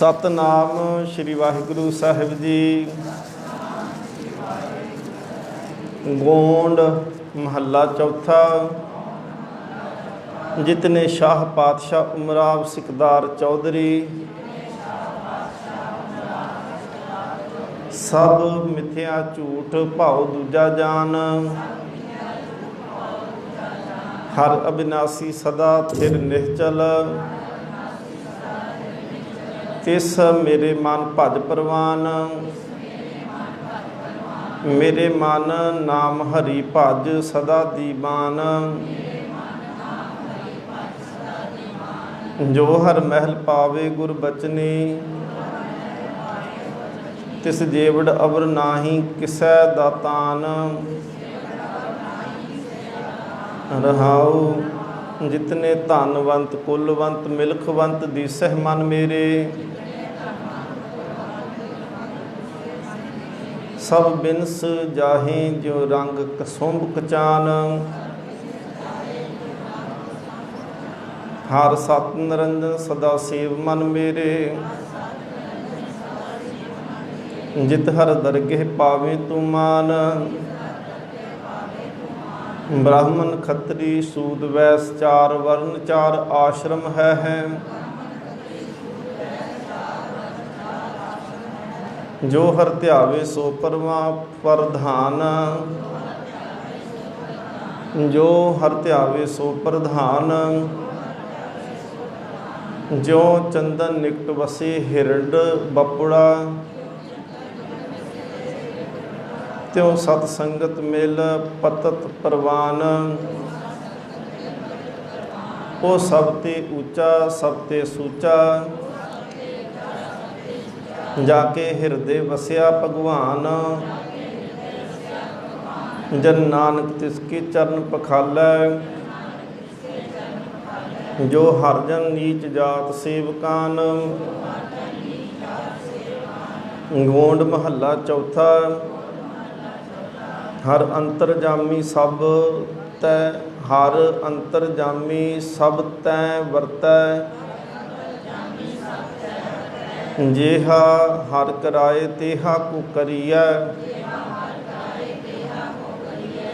सतनाम श्री वाहिगुरु साहिब जी। गोंड महला चौथा। जितने शाह पातशाह उमराव सिकदार चौधरी, सब मिथ्या झूठ भाव दूजा जान। हर अविनाशी सदा थिर निश्चल, तिस मेरे मन भज परवान। मेरे मन नाम हरि भज सदा दीवान। जो हर महल पावे गुर बचनी, तिस जेवड़ अवर नाही किसै दातान। रहाऊ जितने धनवंत कुलवंत मिलखवंत दिसह मन मेरे। सब बिनस जाहि जो रंग कसुंभ कचान। हर सत निरंजन सदा सेव मन मेरे। जित हर दरगह पावे तू मान। ब्राह्मण खत्री सूद वैश्य चार वर्ण चार आश्रम है। जो हर ध्यावे सो परमा प्रधान। जो हर ध्यावे सो प्रधान। जो चंदन निकट वसे हिरड बपुड़ा। त्यों सत संगत मिल पतत परवान। ओ सब ते ऊंचा सब ते सूचा। जाके हिरदे वसिया भगवान। जन नानक तिसके चरण पखालै। जो हर जन नीच जात सेवकान। गोंड महला चौथा। हर अंतरजामी सब तै। हर अंतरजामी सब तै वरतै। जेहा हर कराए तेहा को करिया।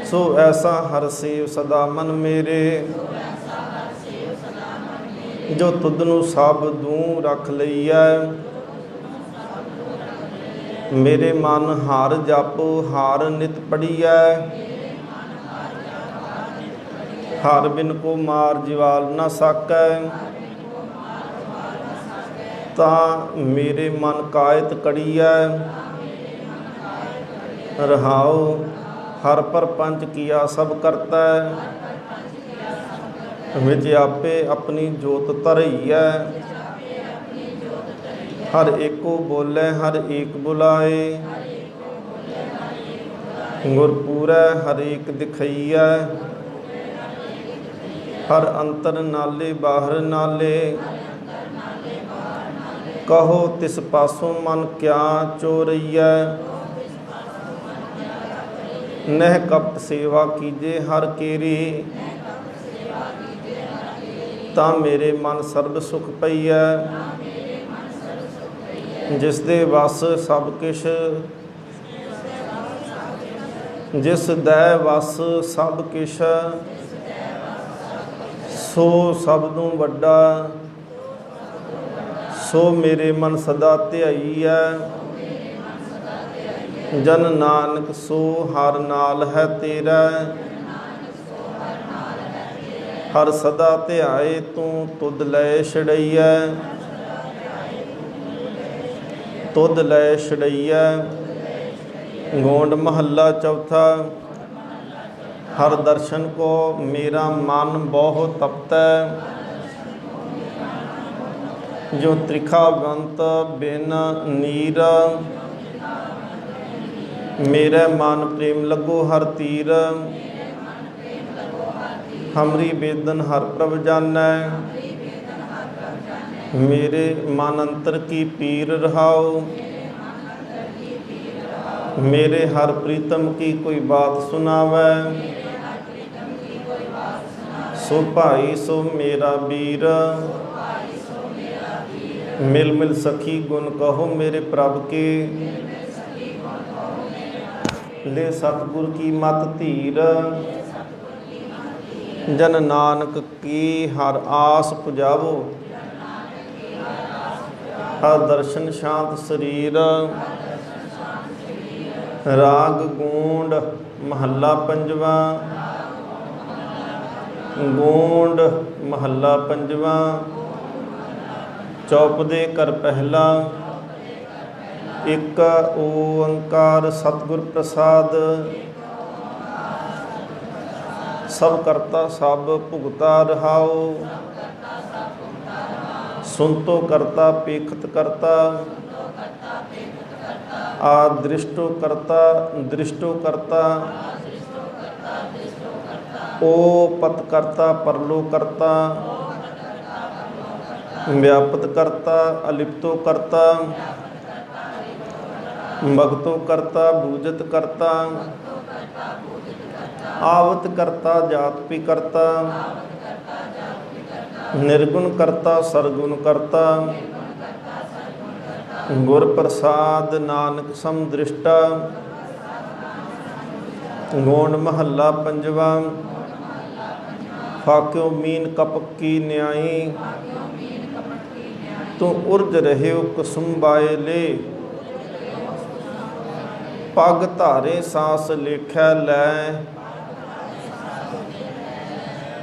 सो ऐसा हर सेव सदा मन मेरे। जो तुदनु सब दूं रख लईया। मेरे मन हार जापो हार नित पढ़िया। हार बिन को मार जिवाल न साकै। ता मेरे मन कायत कड़िया। रहाओ हर पर पंच किया सब करता। विच आपे अपनी जोत धरईया। हर एको बोले हर एक बुलाए। गुरपूरै हर एक दिखईया। हर अंतर नाले बाहर नाले। कहो तिस पासों मन क्या चोरैया। नह कपट सेवा कीजे हर केरी। ता मेरे मन सर्ब सुख पईया। जिस दे वस सब किश। जिस दै वस सब किश। सो सबदों वड्डा। सो मेरे मन सदा ध्याई है। जन नानक सो हर नाल है तेरा। हर सदा ध्याए तू तुद लै छड़ैया। तुद लै छड़ैया। गोंड महला चौथा। हर दर्शन को मेरा मन बहुत तपता। जो त्रिखावंत बिन नीर। मेरे मन प्रेम लगो हर तीर। हमरी बेदन हर प्रभ जानै। मेरे मन अंतर की पीर रहाओ। मेरे हर प्रीतम की कोई बात सुनावै। सो भाई सो मेरा वीर। मिल मिल सखी गुण कहो मेरे प्रभ के, ले सतगुर की मत धीर। जन नानक की हर आस पुजावो, हर दर्शन शांत शरीर। राग गूंड महला पंजवा, गूंड महला पंजवा। चौपदे कर पहला, एक ओंकार सतगुर प्रसाद। सब करता सब भुगता रहाओ, सुनतो करता पेखत करता। आदृष्टो करता दृष्टो करता, ओ पत करता परलो करता। व्यापत करता अलिप्तो करता, भगतो करता बूझत करता। आवत करता जाति करता, निर्गुण करता सरगुण करता। गुर प्रसाद नानक सम दृष्टा, गौंड महला पंजवा। फाक्यो मीन कपक की न्यायी, तू उर्ज रहे कुसुम बायले। पग धारे सांस लेखै लै,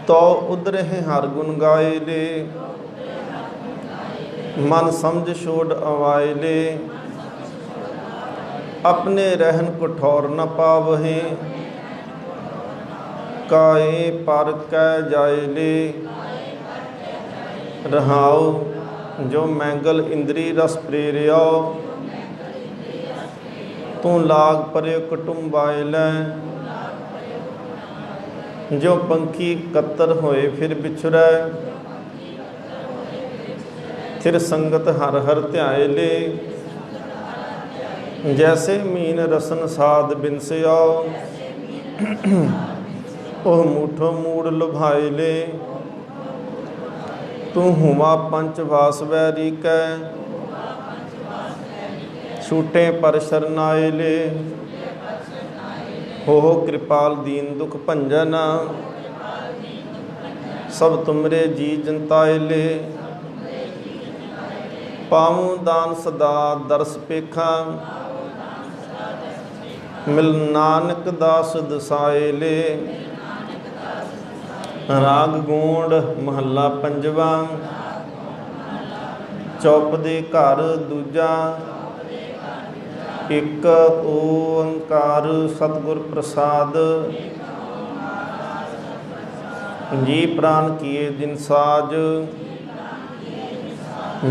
तो उधरहि हर गुण गाए ले। मन समझ छोड़ अवायले, अपने रहन कठौर न पावहे। काए पर कै जाए ले, रहाओ जो मैंगल इंद्री रस प्रेरियो। तू लाग परे कुटुंबाए लै, जो पंखी कत्तर होए फिर बिछुरै। थिर संगत हर हर ध्याए ले, जैसे मीन रसन साध बिनसयो। ओह मूठो मूड़ लुभाए ले, तू हुआ पंच वास वैरी कै। छूटे पर शरनाए ले, हो कृपाल दीन दुख भंजन। सब तुमरे जी जनताए ले, पाऊँ दान सदा दरस पेखा। मिल नानक दास दसाए ले। राग गूंड महला पंजवा। चौपदे घर दूजा, एक ओंकार सतगुर प्रसाद। जी प्राण किए दिन साज,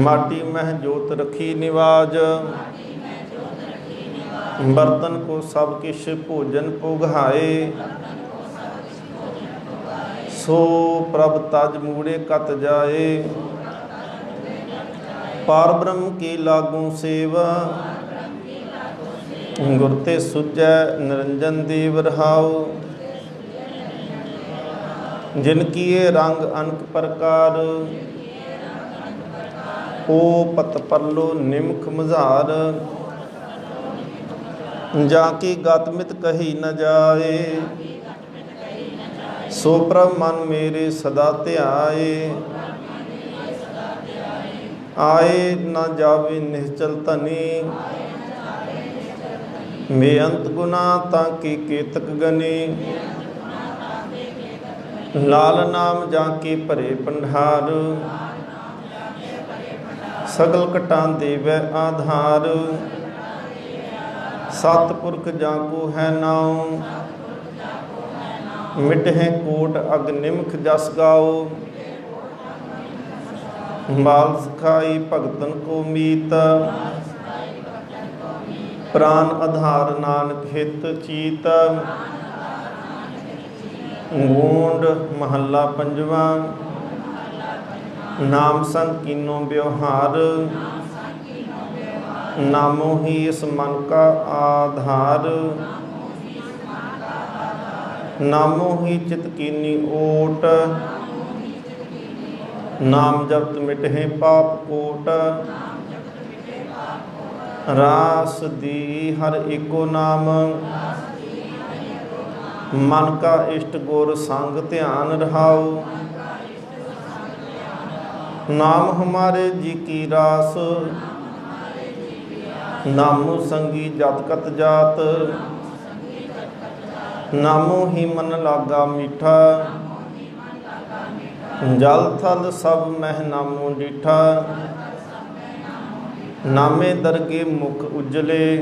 माटी मह जोत रखी निवाज। बर्तन को सब किश भोजन पुगहाए, सो प्रभ तज मूड़े कत जाए। पार ब्रह्म की लागू सेवा, गुरते सुजै निरंजन देव रहाओ। जिनकिए रंग अनक प्रकार, ओ पत परलो निमख मझार। जाकी गतमित कही न जाए, सो प्रभ मन मेरे सदा ध्याए। आए न जावे निश्चल धनी, बेअंत गुना ताकि केतक गनी। लाल नाम जाके भरे भंडार, सगल कटा देवै आधार। सतपुरख जाको है नाम, मिटहे कोट अग निमख जस गाओ। बाल सखाई भगतन को मीत, प्राण आधार नानक हित चीत। गूंड महला पंजवा। नाम संग कीनो व्यवहार, नामो ही इस मन का आधार। नामो ही चित कीनी ओट, नाम जपत मिटहि पाप कोट। रास दी हर एको नाम। मन का इष्ट गुर संग ध्यान रहाओ। नाम हमारे जी की रास। नामो संगी जत कत जात। नामो ही मन लागा मीठा। जल थल सब मह नामो डीठा। नामे दरगे मुख उजले।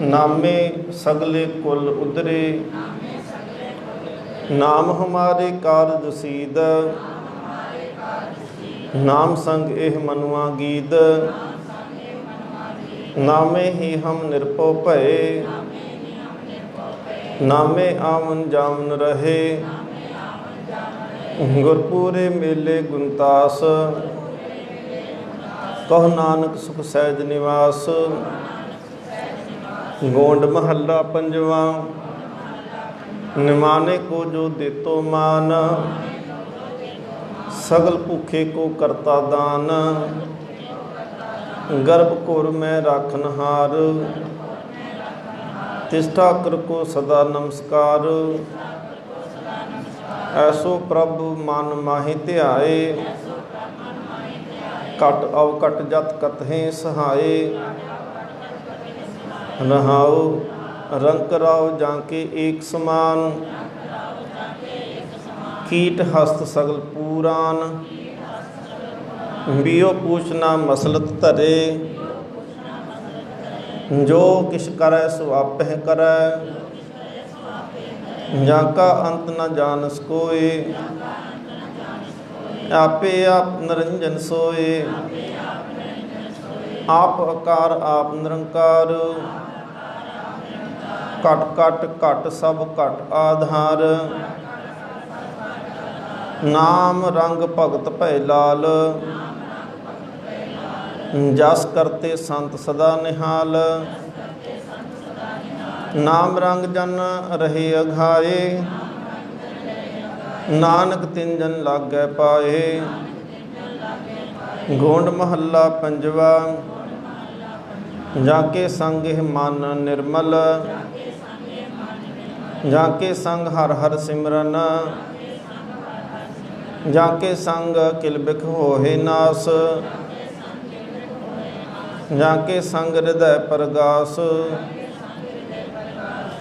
नामे सगले कुल उदरे। नाम हमारे कारज सीद। नाम संग एह मनुआ गीद। नामे ही हम निरपो भये। नामे आवन जावन रहे। गुरपुरे मेले गुणतास। कहो नानक सुख सहज निवास। गोंड महला पंजवा। निमाने को जो देतो मान। सगल भूखे को करता दान। गर्भ घोर में राखनहार। तिष्ठा कर को सदा नमस्कार। ऐसो प्रभु मन माहि ध्याए। कट अवकट जत कतहें सहाय। रहाओ रंक राव जाके एक समान। कीट हस्त सगल पूरान। बियो पूछना मसलत धरे। जो किश करे सो आपह करे। जाका अंत न जानस कोय। आपे आप निरंजन सोए। आप आकार आप निरंकार। कट कट कट सब कट आधार। नाम रंग भगत भय लाल। जस करते संत सदा निहाल। नाम रंग जन रहे अघाए। नानक तिन जन लागै पाए। गोंड महला पंजवा। जाके संग मन निर्मल। जाके संग हर हर सिमरन। जाके संग किलबिख होहे नास। जाके संग हृदय परगास।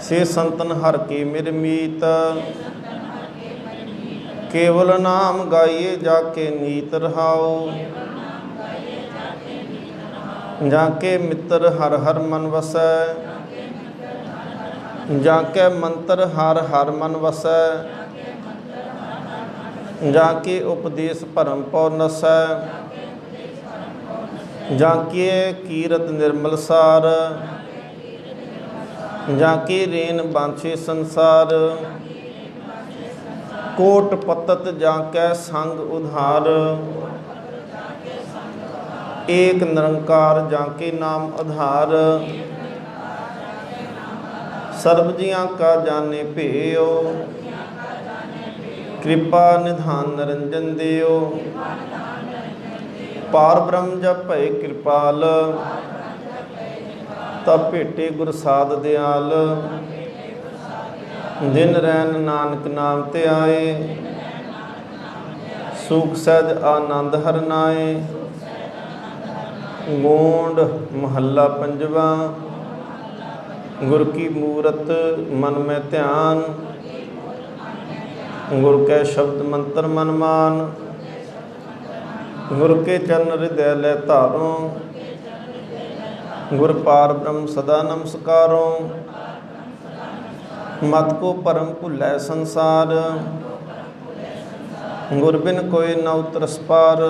से संतन हर के मिर मीत। केवल नाम गाइए जाके नीत रहाओ। जाके मित्र हर हर मन वसै। जाके मंत्र हर हर मन वसै। जाके उपदेश भरम पौ नसै। जाके कीरत निर्मल सार। जाके रेन बांछे संसार। कोट पतत जाके संग उधार। एक निरंकार जाके नाम आधार। सर्व जियां का जाने भेयो। कृपा निधान निरंजन देओ। पार ब्रह्म जप भय कृपाल। तब भेटे गुर साध दयाल। दिन रैन नानक नाम ते आए। सुख सहज आनंद हर नाए। गोंड महला पंजवा। गुर की मूरत मन में ध्यान। गुर के शब्द मंत्र मन मान। गुर के चरण हृदय ले धारो। गुर पार ब्रह्म सदा नमस्कारो। मत को परम भुलै संसार। गुर बिन कोई न उतरस पार।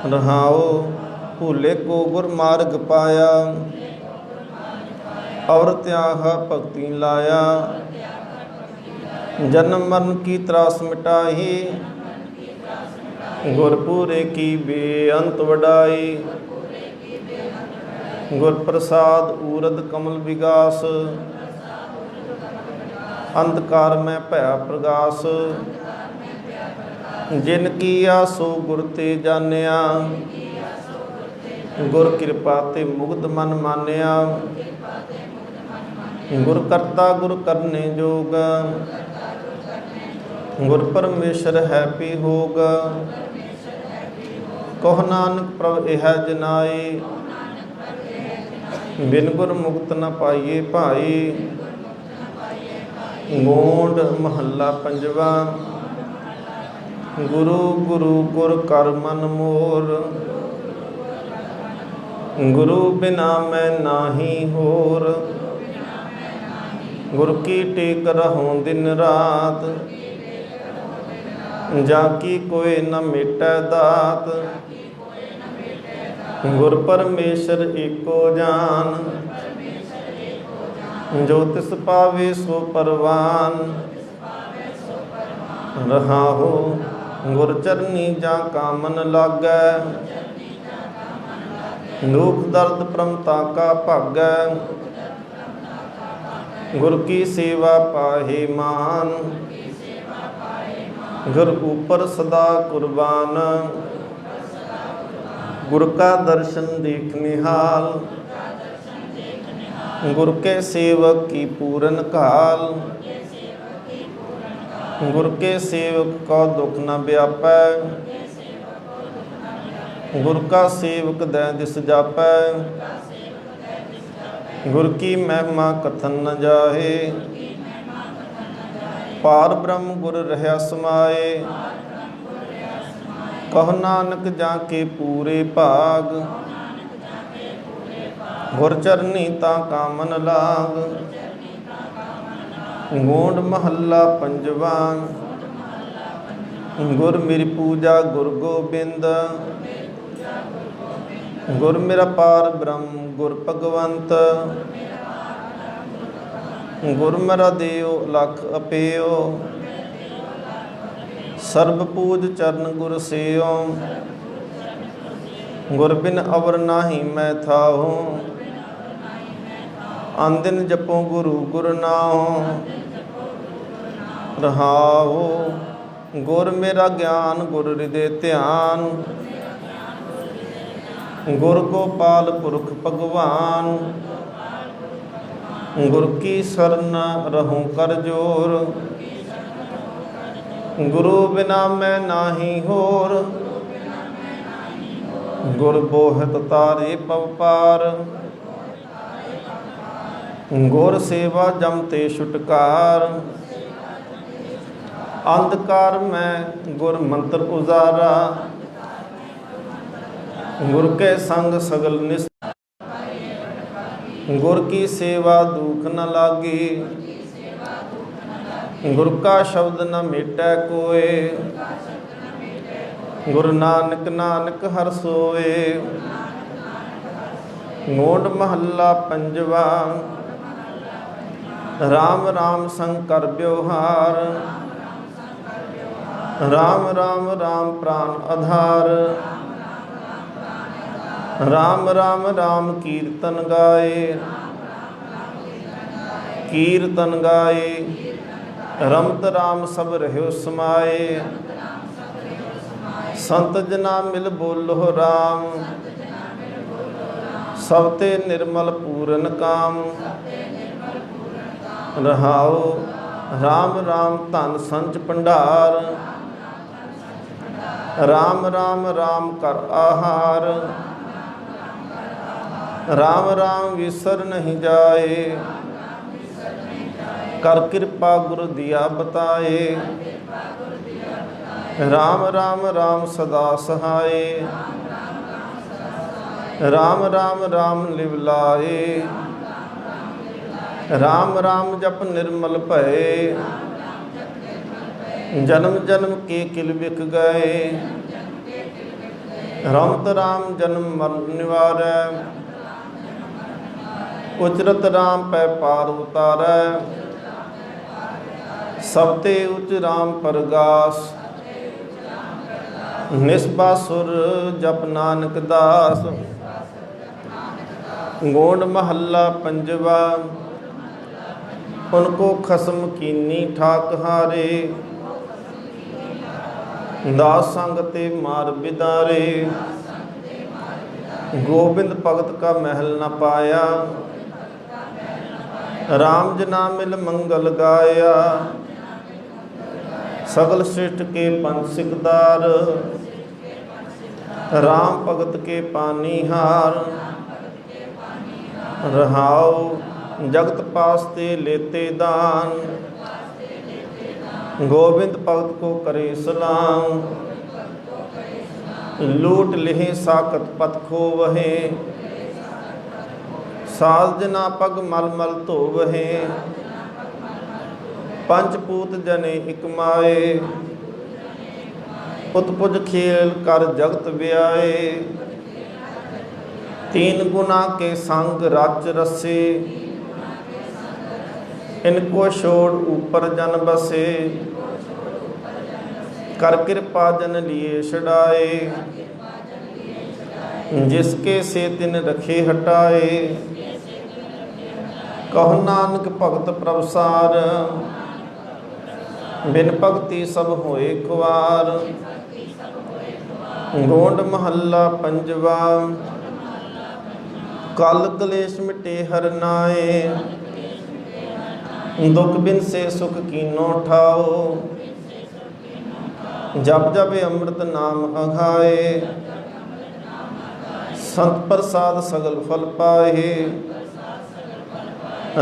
रहाओ भूले को गुर मार्ग पाया। और त्याग भक्ति लाया। जन्म मरण की त्रास मिटाई। गुरपुरे की बेअंत वडाई। गुर प्रसाद ऊरद कमल विगास। अंधकार में भया प्रगास। जिन कीया सो गुर ते जानिया, गुर कृपा ते मुग्ध मन मानिया। गुर करता गुर करने जोग, गुर परमेश्वर है पी होग। कहो नानक प्रभ इह जनाए, बिन गुर मुक्त न पाइए भाई। गोंड महला पंजवा। गुरु गुरु गुर कर मन मोर, गुरु बिना मैं नाही होर। गुर की टेक रहूं दिन रात, जाकी कोई न मिटै दात। गुर परमेश्वर एको जान, जो तिस पावे सो परवान। रहाहो गुर चरनी जा का मन लागै, दुख दर्द प्रमता का भागै। गुर की सेवा पाहे मान, गुर ऊपर सदा कुर्बान। गुर का दर्शन देख निहाल, गुर के सेवक की पूरन काल। गुर के सेवक का दुख न व्यापै, गुर का सेवक दै दिस जापै। गुर की महिमा कथन न जाहे, पार ब्रह्म गुर रहया समाए। कहो नानक जाके पूरे भाग, गुर चरनी ता का मन लाग। गोंड महला पंजवा। गुर मेरी पूजा गुर गोबिंद, गुर मेरा पार ब्रह्म गुर भगवंत। गुर मेरा देव लख अपेयो, सर्ब पूज चरण गुर सेयो। गुर बिन अवर नाही मैं थाहो, आंदिन जपो गुरु गुर नाओ। रहाओ गुर मेरा ज्ञान गुर हृदय ध्यान, गुर गोपाल पुरख भगवान। गुर की शरण रहूं कर जोर, गुरु बिना मैं नाही होर। गुर बोहत तारे पव पार, गुर सेवा जम ते छुटकार। अंधकार में गुर मंत्र उजारा, गुर के संग सगल निस। गुर की सेवा दुख न लागी, गुर का शब्द न मिटै कोय। गुरु नानक नानक हर सोए। गोंड महला पंजवा। राम राम संग कर व्यवहार, राम राम राम प्राण आधार। राम राम राम कीर्तन गाए, कीर्तन गाए। रमत राम सब रह्यो समाए, संत जना मिल बोलो राम। सब ते निर्मल पूरन काम, रहाओ राम राम धन संच भंडार। राम राम राम कर आहार, राम राम विसर नहीं जाए। कर कृपा गुरु दिया बताए, राम राम राम सदा सहाय। राम राम राम लिव लाए, राम राम जप निर्मल भये। जन्म जन्म के किल बिक गए, रमत राम जन्म मरण निवारै। उचरत राम पै पार उतारै, सब ते उच राम परगास। निस्बासुर जप नानक दास। गोंड महला पंजवा। उनको खसम कीनी ठाक हारे, दास संग ते मार बिदारे, गोबिंद भगत का महल न पाया, राम जना मिल मंगल गाया, सगल सृष्टि के पंच सिकदार, राम भगत के पानीहार। रहाओ जगत पास ते लेते दान, गोविंद भगत को करे सलाम। लूट लिहे साकत पत खो वहे, साल जना पग मल मल धो वहे, पंचपूत जने इक माए, उत्पुज खेल कर जगत व्याए। तीन गुना के संग रच रसे, इनको छोड़ ऊपर जन बसे। कर कृपा जन लिए छड़ाए, जिसके से तिन रखे हटाए। कहो नानक भगत प्रभसार, बिन भगति सब होए खुआर। गोंड महला पंजवा, कल कलेश मिटे हर नाए। दुख बिन से सुख कीनो ठाओ, जप जप अमृत नाम अघाए। संत प्रसाद सगल फल पाए,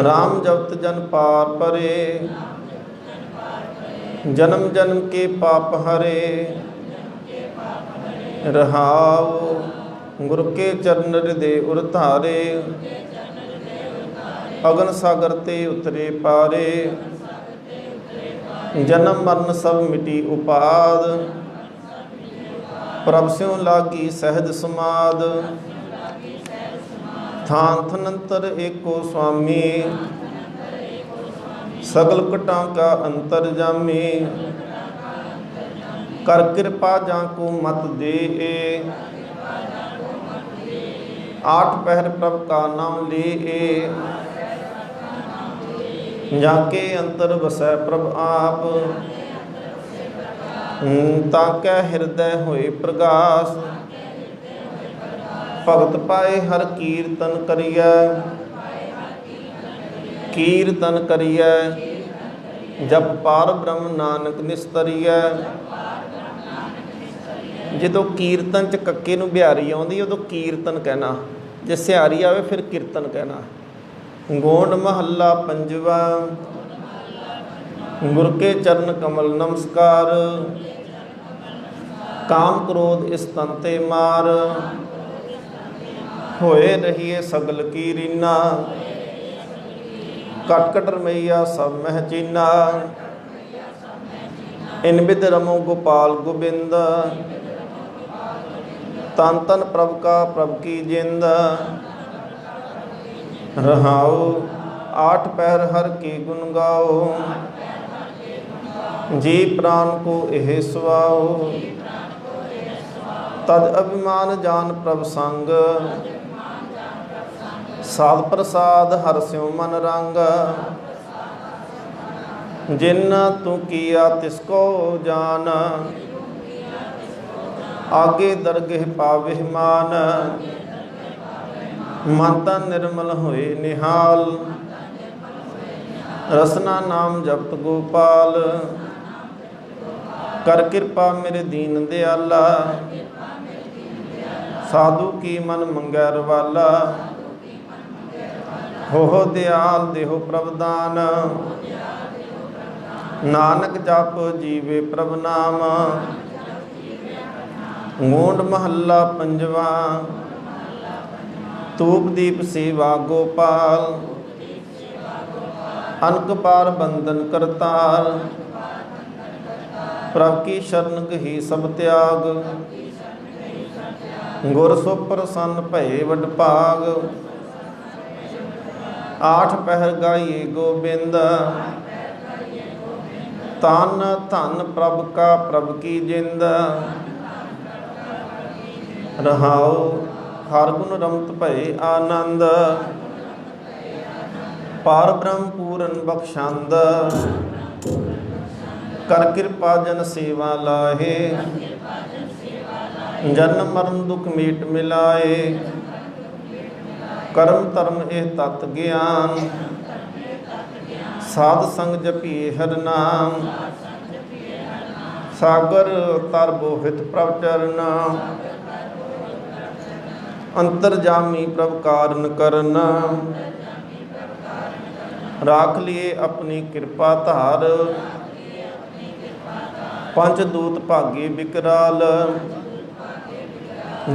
राम जपत जन पार परे। जन्म जन्म के पाप हरे, रहाओ गुरु के चरण हृदय उर धारे। अगन सागर ते उतरे पारे, जन्म मरण सब मिटी उपाद। प्रभ स्यों लागी सहज समाद, थान थनंतर एको स्वामी। सगल कटां का अंतर जामी, कर कृपा जाको मत दे। आठ पहर प्रभ का नाम ले, जाके अंतर बसै प्रभ आप। ताकै हृदय होए प्रगास, भगत पाए हर कीर्तन करियै। कीर्तन करियै जप पार ब्रह्म नानक निस्तरियै। ਜਦੋਂ ਕੀਰਤਨ ਚ ਕੱਕੇ ਨੂੰ ਬਿਹਾਰੀ ਆਉਂਦੀ ਉਦੋਂ ਕੀਰਤਨ ਕਹਿਣਾ, ਜੇ ਸਿਹਾਰੀ ਆਵੇ ਫਿਰ ਕੀਰਤਨ ਕਹਿਣਾ। ਗੋਂਡ ਮਹੱਲਾ ਪੰਜਵਾ, ਗੁਰ ਕੇ ਚਰਨ ਕਮਲ ਨਮਸਕਾਰ। ਕਾਮ ਕ੍ਰੋਧ ਇਸ ਤਨ ਤੇ ਮਾਰ, ਹੋਏ ਰਹੀਏ ਸਗਲ ਕੀ ਰੀਨਾ। ਕਟ ਕਟ ਰਮਈਆ ਸਭ ਮਹਿ ਚੀਨਾ, ਇਨ ਬਿਦ ਰਮੋ ਗੋਪਾਲ ਗੋਬਿੰਦ। तन तन प्रभ का प्रभ की जिंद, रहाओ आठ पैर हर की गुण गाओ। जी प्राण को एह सुआओ, तद अभिमान जान प्रभ संग। साध प्रसाद हर स्यों मन रंग, जिन तू किया तिसको जान। आगे दरगह पावे मान, मन तन निर्मल होए निहाल। रसना नाम जपत गोपाल, कर कृपा मेरे दीन दयाला। साधु की मन मंगै रवाला, हो दयाल देहो प्रभदान। नानक जप जीवे प्रभ नाम, गोंड महला पंजवा। धूप दीप सेवा गोपाल, अनक पार बंधन करतार। प्रभ की शरण गही सब त्याग, गुर सो प्रसन्न भये वड भाग। आठ पहर गाइए गोबिंद, तन धन प्रभ का प्रभ की जिंद। रहाओ हर गुण रमत भये आनंद, पार ब्रह्म पूरन बख्शंद। कर कृपा जन सेवा लाहे, जन्म मरण दुख मीट मिलाए। कर्म धर्म एह तत् ज्ञान, साध संग जपिए हर नाम। सागर तर बोहित प्रभ चरण, अंतरजामी प्रभ कारण करन। राख लिए अपनी कृपा धार, पंच दूत भागे विकराल।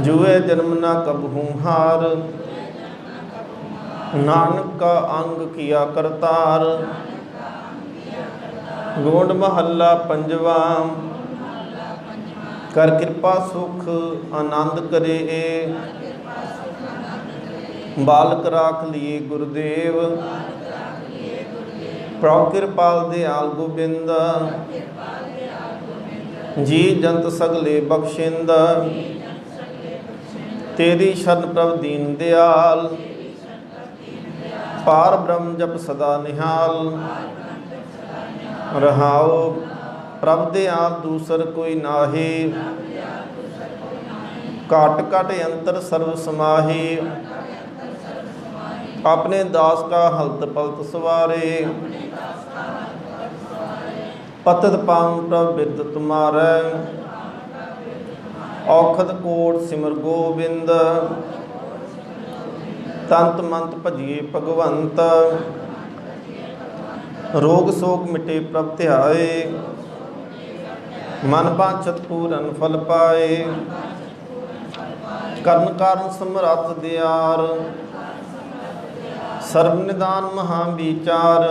जुए जन्म न कबहू हार, नानक का अंग किया करतार। गोंड महला पंजवा, कर कृपा सुख आनंद करे। बालक राख लिए गुरुदेव, प्रभु कृपाल दयाल गोबिंद। जी जंत सगले बख्शिंद, तेरी शरण प्रभु दीन दयाल। पार ब्रह्म जप सदा निहाल, रहाओ प्रभु दयाल दूसर कोई नाहे। काट काट अंतर सर्व समाही, अपने दास का हलत पलत सवारे। पतत पावन प्रभ बिरद तुम्हारे, औखद कोट सिमर गोबिंद। तंत मंत भजिए भगवंत, रोग शोक मिटे प्रभ ध्याए। मन बांछत पूरन फल पाए, करन कारण समरथ दयार। सर्व निदान महा विचार,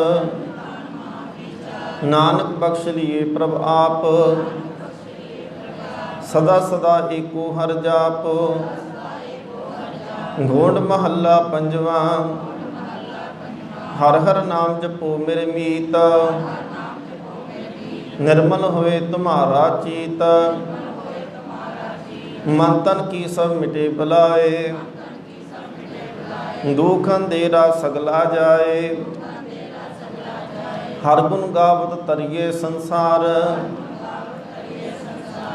नानक बख्श लिए प्रभ आप। सदा सदा एको हर जाप, गोंड महला पंजवा। हर हर नाम जपो मेरे मीत, निर्मल होए तुम्हारा चीत। मन तन की सब मिटे बलाए, दुख अंधेरा सगला जाए। हर गुण गावत तरिए संसार,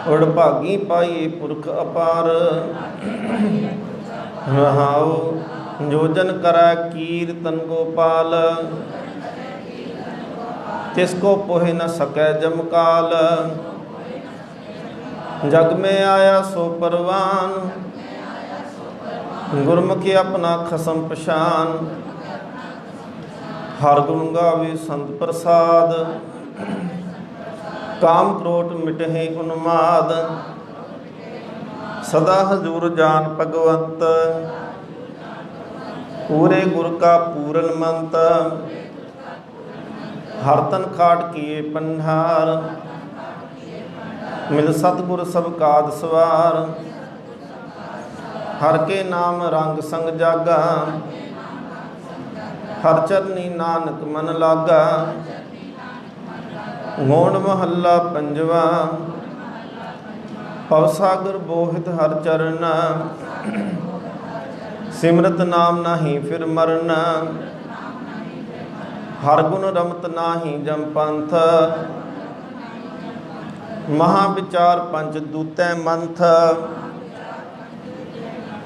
उड़ भागी पाइए पुरख अपार। रहाओ जो जन करै कीर्तन गोपाल, तिसको पोहे न सकै जमकाल। जग में आया सो परवान, गुरमुखी अपना खसम पछान। हर गुण गावे संत प्रसाद, काम क्रोध मिटहि उन्माद। सदा हजूर जान भगवंत, पूरे गुर का पूरन मंत। हर तन खाट किए पंडार, मिल सतगुर सब काद सवार। हर के नाम रंग संग जागा, हर चरनी नानक मन लागा। गोंड महला पंजवा, भवसागर बोहित हर चरण। सिमरत नाम नाही फिर मरन, हर गुण रमत नाही जम पंथ। महाविचार पंच दूतै मंथ,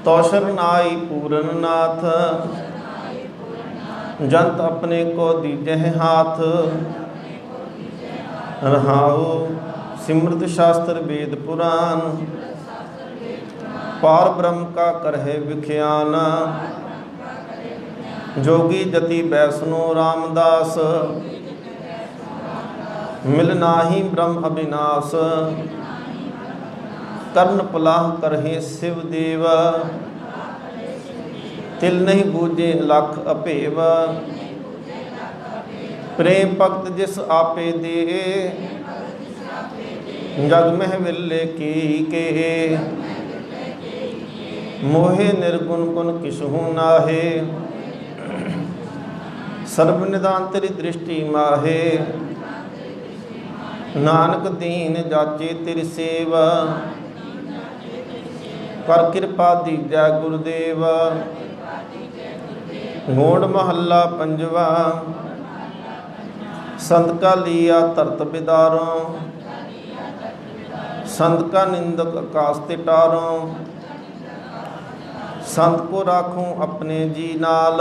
तौशर नाई पूरन नाथ। जंत अपने को दीजह हाथ, रहाओ सिमृत शास्त्र वेद पुराण। पार ब्रह्म का करहे विख्यान, जोगी जति वैष्णो रामदास। मिल नाही ब्रह्म अविनाश, कर्ण पलाह करहे शिव देव। तिल नहीं बूझे लख अपेव, प्रेम भगत जिस आपे दे। जग मह विरले के, मोहे निर्गुण गुण किसहु नाहे। सर्व निदान तेरी दृष्टि माहे, नानक दीन जाचे तेरी सेवा। कर कृपा दीजै गुरुदेव, गोंड महला पंजवा। संत का लिया तरत बिदारों, संत का निंदक आकाश तिटारों, संत को राखूं अपने जी नाल,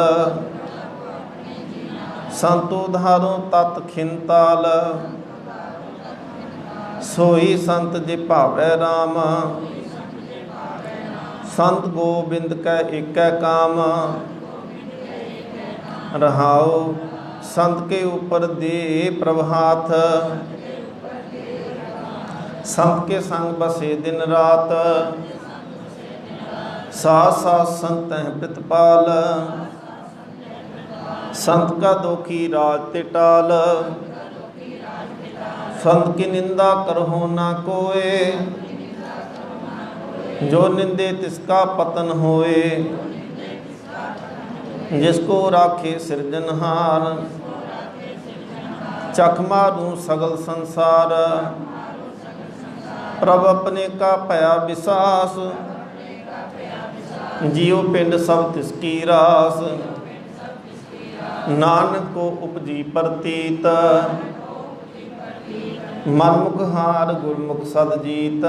संत उधारों तत् खिंताल, सोई संत जे भावै राम, संत गोबिंद कै एकै काम। रहाओ संत के ऊपर दे प्रभात, संत के संग बसे दिन रात, साथ साथ संत हैं प्रतिपाल, संत का दोखी राज तिटाल, संत की निंदा करहो ना कोय, जो निंदे तिसका पतन होए, जिसको राखे सिरजनहार, चख मारूं सगल संसार, प्रभ अपने का भया विसास, जियो पिंड सब तिसकी रास, नानक को उपजी प्रतीत, मनमुख हार गुरमुख सद जीत।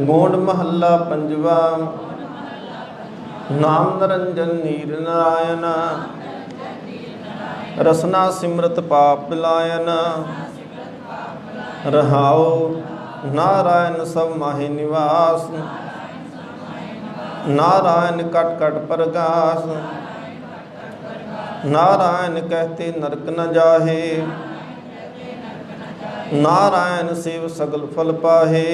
गोंड महला पंजवा। नाम निरंजन नीर नारायण, रसना सिमरत पाप बिलायन। रहाओ नारायण सब माहि निवास, नारायण कट कट प्रगास, नारायण कहते नरक न जाहे, नारायण सेव सगल फल पाहे,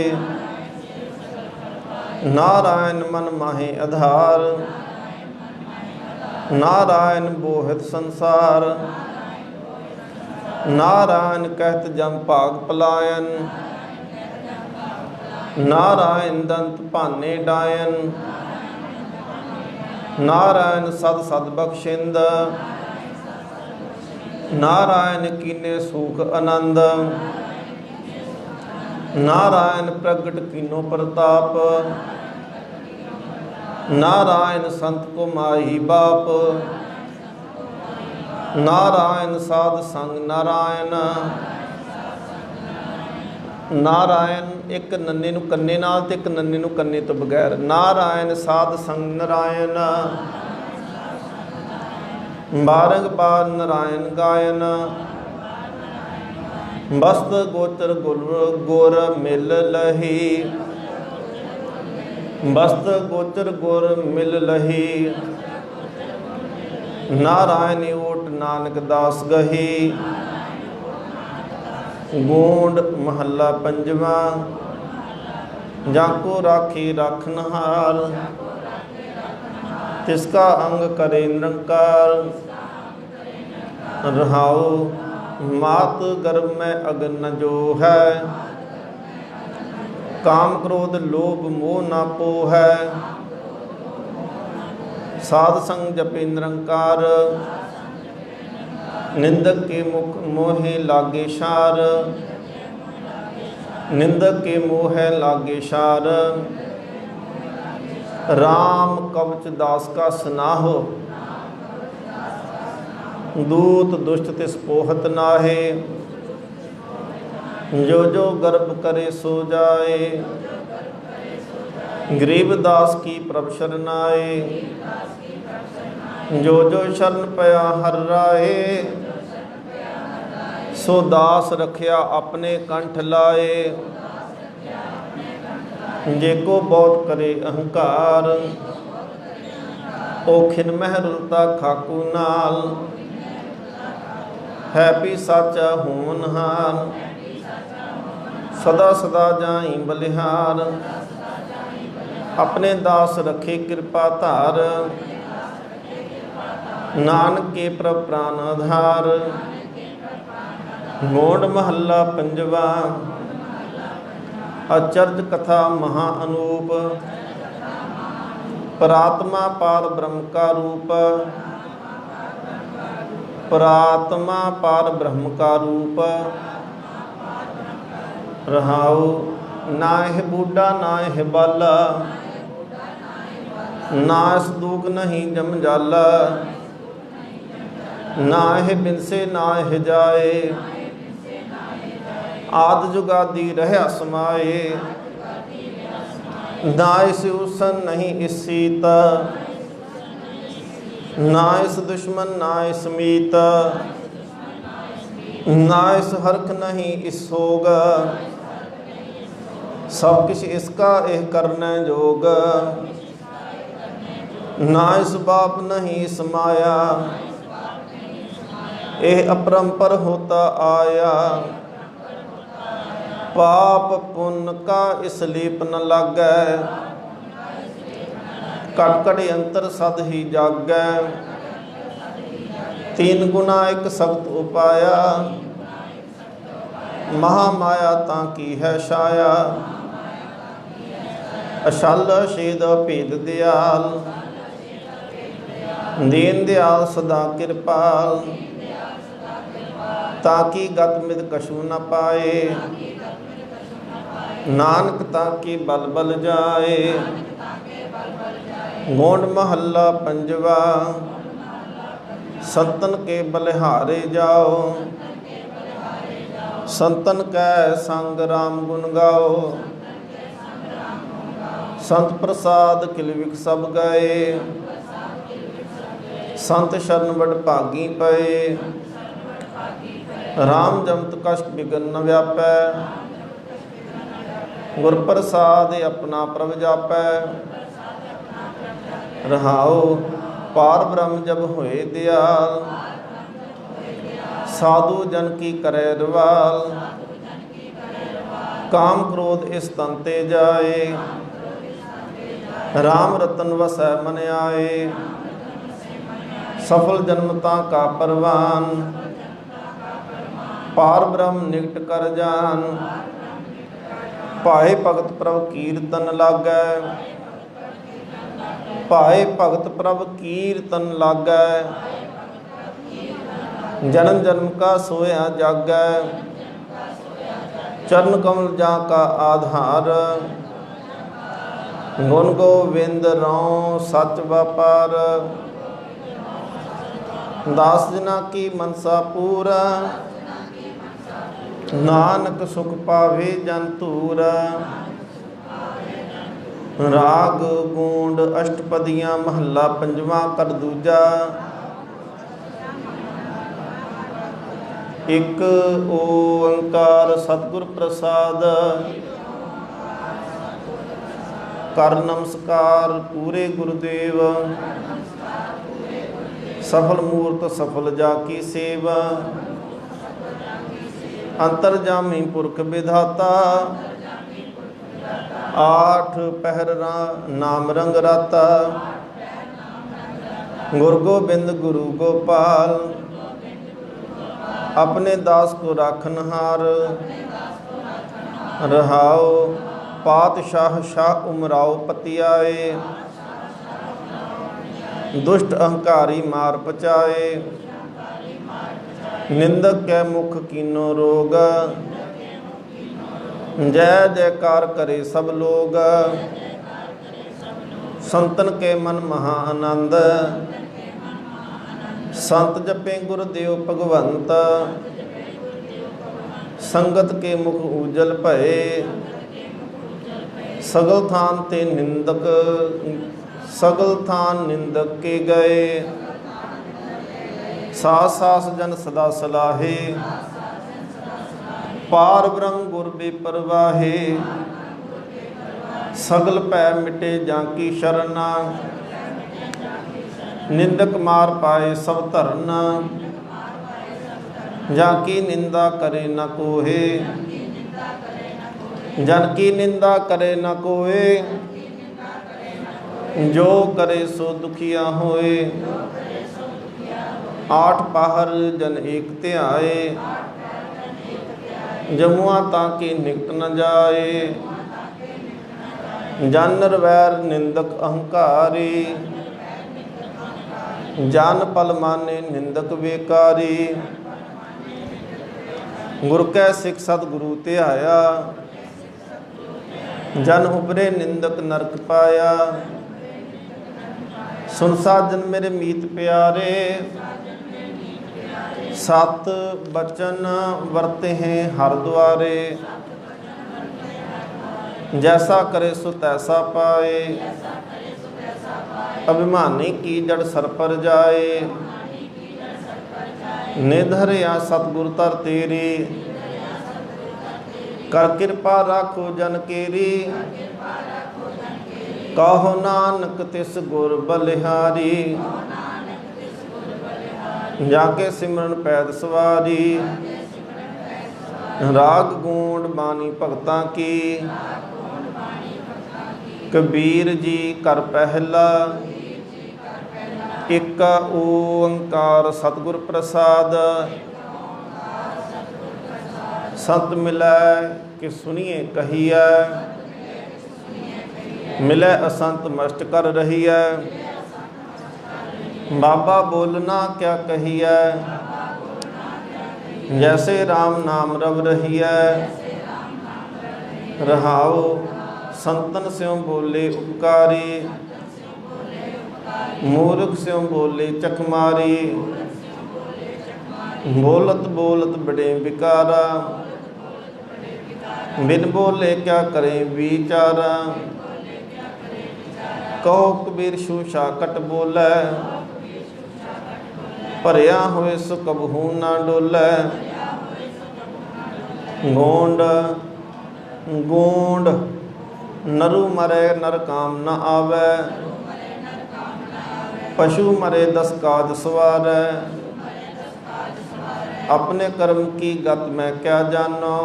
नारायण मन माहे आधार, नारायण बोहित संसार, नारायण कहत जम भाग पलायन, नारायण दंत भाने डायन, नारायण सद सद बख्शिंद, नारायण कीने सुख आनंद, नारायण प्रगट कीनो प्रताप, नारायण संत को माही बाप, नारायण साध संग नारायण। नारायण एक नन्ने नूं कन्ने नाल ते एक नन्ने नूं कन्ने तो बगैर। नारायण साध संग नारायण, बारंबार नारायण गायन, बस्त गोचर गुर मिल लही, बस्त गोचर गुर मिल लही, नारायण ओट नानक दास गही। गोंड महला पंजवा। जाको राखी राखनहार, तिसका अंग करे निरंकार। रहाओ मात गर्भ में अग्न न जो है, काम क्रोध लोभ मोह न पोहै। साध संग जपे निरंकार, निंदक के मुख मोहे लागे शार, निंदक के मोह लागे शार। राम कवच दास का स्नाहो, दूत दुष्ट तिस पोहत नाहे। जो जो गर्भ करे सो जाए, गरीब दास की प्रभ शरनाए। जो जो शरण पया हर राए, सो दास रखिया अपने कंठ लाए। जेको बहुत करे अहंकार, ओखिन मह रुलता खाकू नाल। है भी साचा होनहार, सदा सदा जाई बलिहार। अपने दास रखे कृपा धार, नानक के प्रभ प्राण आधार। गोंड महला पंजवा। अचर्ज कथा महा अनूप, परात्मा पार ब्रह्म का रूप। परात्मा पार ब्रह्म का रूप। रहाओ नाह बूढ़ा नाह बाला, नास दुख नहीं जम जाला। नाहि बिनसे नाहि जाए, आद जुगादी रहा समाए, ना इस उसन नहीं इस सीत, ना इस दुश्मन ना इस मीत, ना इस हरख नहीं इस सोग, सब किछ इसका एह करने जोग, ना इस बाप नहीं इस माया, एह अपरंपर होता आया, पाप पुण्य का इस लीप न लागै, कट कट अंतर सद ही जागै, तीन गुना एक सख्त उपाया, महामाया ताकी है छाया, अशल छेद भेद दयाल, दीन दयाल सदा कृपाल, ताकि गत मिद कछु न पाए, नानक ताकि बल बल जाए। गोंड महल्ला पंजवा, संतन के बलिहारे जाओ, संतन कै संग राम गुण गाओ, संत प्रसाद किलविख सब गए, संत शरण बड़ भागी पए, राम जमत कष्ट बिगन न व्यापै, गुर प्रसाद अपना प्रभ जापै, रहाओ पार ब्रह्म जब होए दयाल, साधु जन की करे रवाल, काम क्रोध इस तन ते जाए, राम रतन वसै मन आए, सफल जन्मता का परवान, पार ब्रह्म निकट कर जान, पाए भगत प्रभ कीर्तन लागै, पाए भगत प्रभ कीर्तन लागै, जन्म जन्म का सोया जागै, चरण कमल जा का आधार, गुण गोविंद रौ सच व्यापार, दास जना की मनसा पूरा, नानक सुख पावे जन तूरा। राग गूंड अष्टपदियाँ महला पंजवा कर दूजा। एक ओंकार सतगुर प्रसाद, कर नमस्कार पूरे गुरुदेव, सफल मूर्त सफल जाकी सेवा, अंतरजामी पुरख विधाता, आठ पहर नाम रंग राता, गुरु गोबिंद गुरु गोपाल, अपने दास को राखनहार, रहाओ पातशाह शाह उमराओ पतियाए, दुष्ट अहंकारी मार पचाए, निंदक के मुख कीनो रोग, जय जयकार करे सब लोग, संतन के मन महा आनंद, संत जपे गुरुदेव भगवंत, संगत के मुख उजल भये, सगल थान ते निंदक सगल थान निंदक के गए, सास सास जन सदा सलाहे, पार ब्रह्म गुर बेपरवाहे, सगल पै मिटे जाकी शरणा, निंदक मार पाए सब धरना, जाकी निंदा करे न कोहे, जन की निंदा करे न कोए, जो करे सो दुखिया होए, आठ पहर जन एक ध्याए, जमुआ ताकि निकट न जाए, जानर वैर निंदक अहंकारी, जान पल माने निंदक बेकारी, गुर कै सिख सतगुरु ध्याया, जन उबरे निंदक नरक पाया, सुन साजन मेरे मीत प्यारे, सत बचन वर्ते हैं हर द्वारे, जैसा करे सो तैसा पाए। अभिमानी की जड़ सर पर जाए, निधर या सतगुर तर तेरी। कर कृपा राखो जन केरी, कहो नानक तिस गुर बलिहारी। जाके सिमरन पैद सवारी, राग गूंड बानी भगतां की। कबीर जी कर पहला, एक ओंकार सतगुर प्रसाद। संत मिलै कि सुनिए कहिए, मिलै असंत मस्ट कर रहिए। बाबा बोलना क्या कहिए, जैसे राम नाम रव रहिए। रहाओ संतन स्यों बोले उपकारी, मूर्ख स्यों बोले चखमारी। बोलत बोलत बड़े विकारा, बिन बोले क्या करें विचारा। कहो कबीर शूशा कट बोलै, भरिया होए सो कबहू ना डोलै। गोंड गोंड नरु मरे नर काम न आवे, पशु मरे दस काज सवारै। अपने कर्म की गत मैं क्या जानो,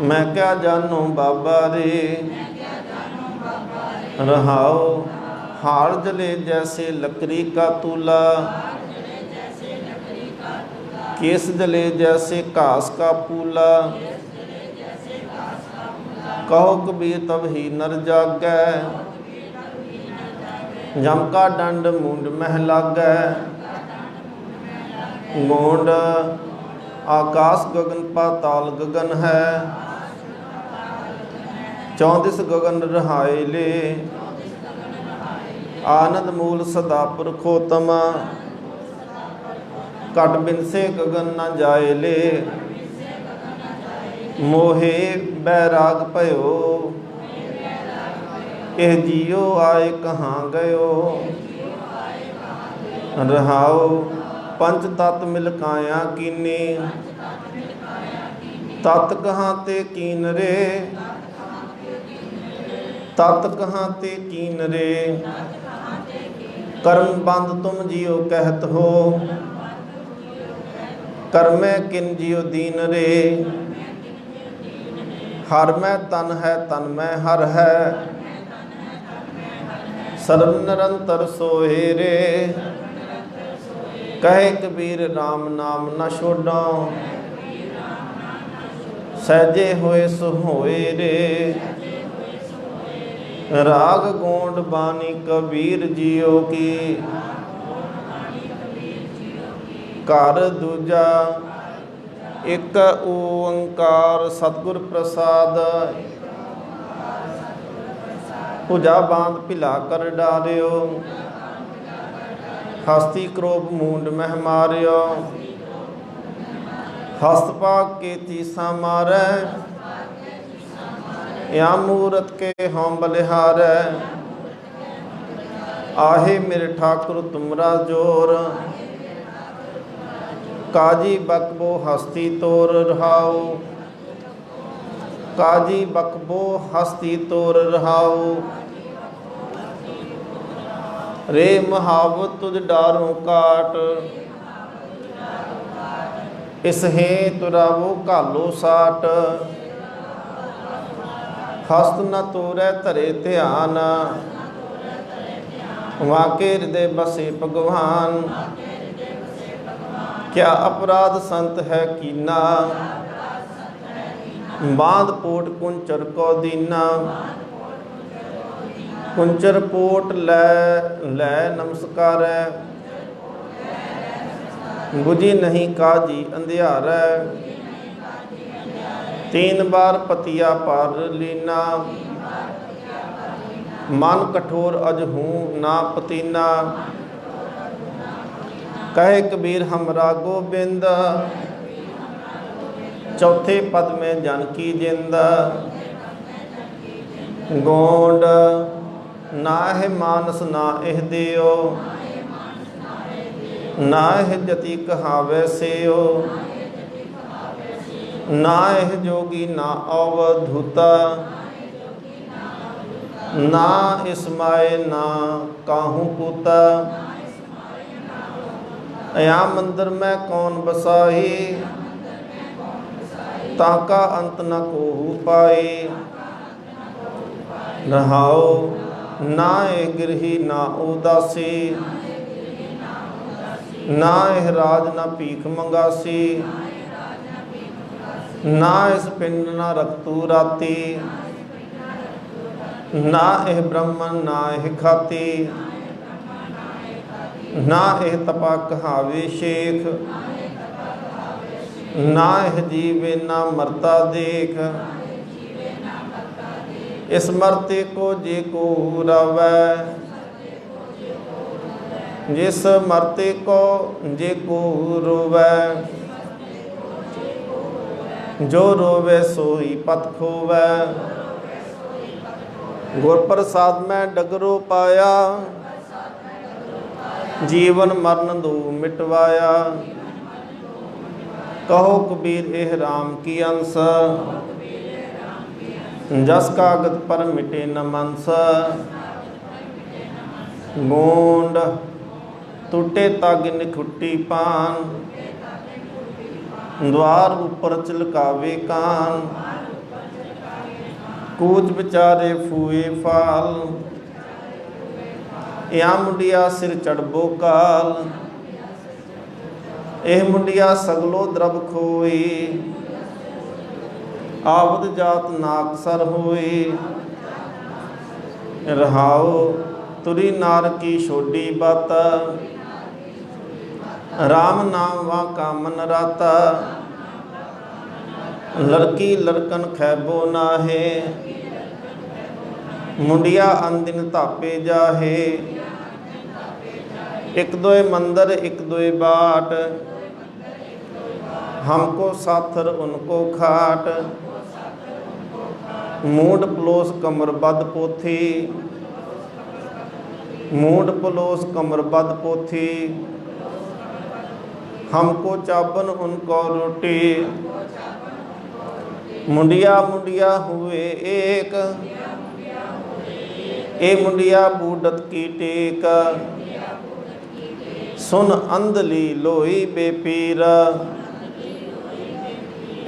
मैं क्या जानू बाबा रे। रहाओ हार जले जैसे लकड़ी का तूला, केस जले जैसे घास का पूला। कहो कबीर तब ही नर जागै, जम का दंड मुंड मह लागै। गोंड आकाश गगन पाताल गगन है, चौंदिस गगन रहाए ले। आनंद मूल सदा पुरखोत्तम, कट बिन से गगन न जाए ले। मोहे बैराग भयो, एह जियो आए कहाँ गयो। रहाओ पंच तत्व मिल काया कीने, तत् कहाँ ते कीन रे। तत् कहाँ ते कीन रे, कर्म बंद तुम जियो कहत हो। कर्मै किन जियो दीन रे, हर में तन है तन में हर है। सर्व निरंतर सोए रे, कहे कबीर राम नाम न छोड़ो। सहजे होए सो होए रे, राग गोंड बानी कबीर जियो की। कर दूजा एक ओंकार सतगुर प्रसाद। भुजा बांध पिला कर डारियो, हस्ती क्रोभ मूंड मह मारियो। हस्त पाग के तीसा मारै, या मूरत के होम बलिहारै। आहे मेरे ठाकुर तुमरा जोर, काजी बकबो हस्ती तोर। रहाओ काजी बकबो हस्ती तोर रहाओ। रे महावत तुझ डारों काट, इस हे तुरावो कालो साट। हस्त न तोरै धरे ध्यान, वाके हृदय बसे भगवान। क्या अपराध संत है कीना, बांध पोट कुंचर को दीना। कुंचर पोट लै लै नमस्कार, बुझी नहीं काजी अंधियारै। तीन बार पतिया पार लीना, मन कठोर अज हूँ ना पतीना। कहे कबीर हमरा गोबिंद, चौथे पद में जानकी जिंद। गोंड ना है मानस ना एह देओ, ना एह जति कहावे सेओ। ना एह जोगी ना अवधूता, ना इसमाए ना काहू पूता। या मंदिर में कौन बसाई, ताका अंत न कोहू पाए। रहाओ ना ए गिरही ना उदासी, ना एह राज ना भीख मंगासी। ना इस पिंड ना रखतू राती, ना एह ब्रह्मन ना एह खाती। ना एह तपा कहावे शेख, ना एह जीवे ना मरता देख। इस मरते को जे को रवै, जिस मरते को जे को रोवै। जो रोवे सोई पत खोवै, गुर प्रसाद में डगरो पाया। जीवन मरण दो मिटवाया, कहो कबीर एह राम की अंश। जस कागद पर मिटे न मनस, गोंड टूटे ताग निखुट्टी पान। द्वार ऊपर चिलकावे कान, कूच बिचारे फूए फाल। या मुंडिया सिर चढ़बो काल, एह मुंडिया सगलो द्रव खोई। आवद जात नाक सर होई। रहाओ तुरी नार की छोड़ी बाता, राम नाम वा कामन राता। लड़की लड़कन खैबो नाहे, मुंडिया अंदिन तापे जाहे। एक दोए मंदिर एक दोए बाट, हमको साथर उनको खाट। मूड पलोस कमर बद पोथी, मूड पलोस कमर बद पोथी। हमको चाबन उनको रोटी, मुंडिया मुंडिया हुए एक। ए मुंडिया बूढ़त की टेक, सुन अंधली लोई बेपीर।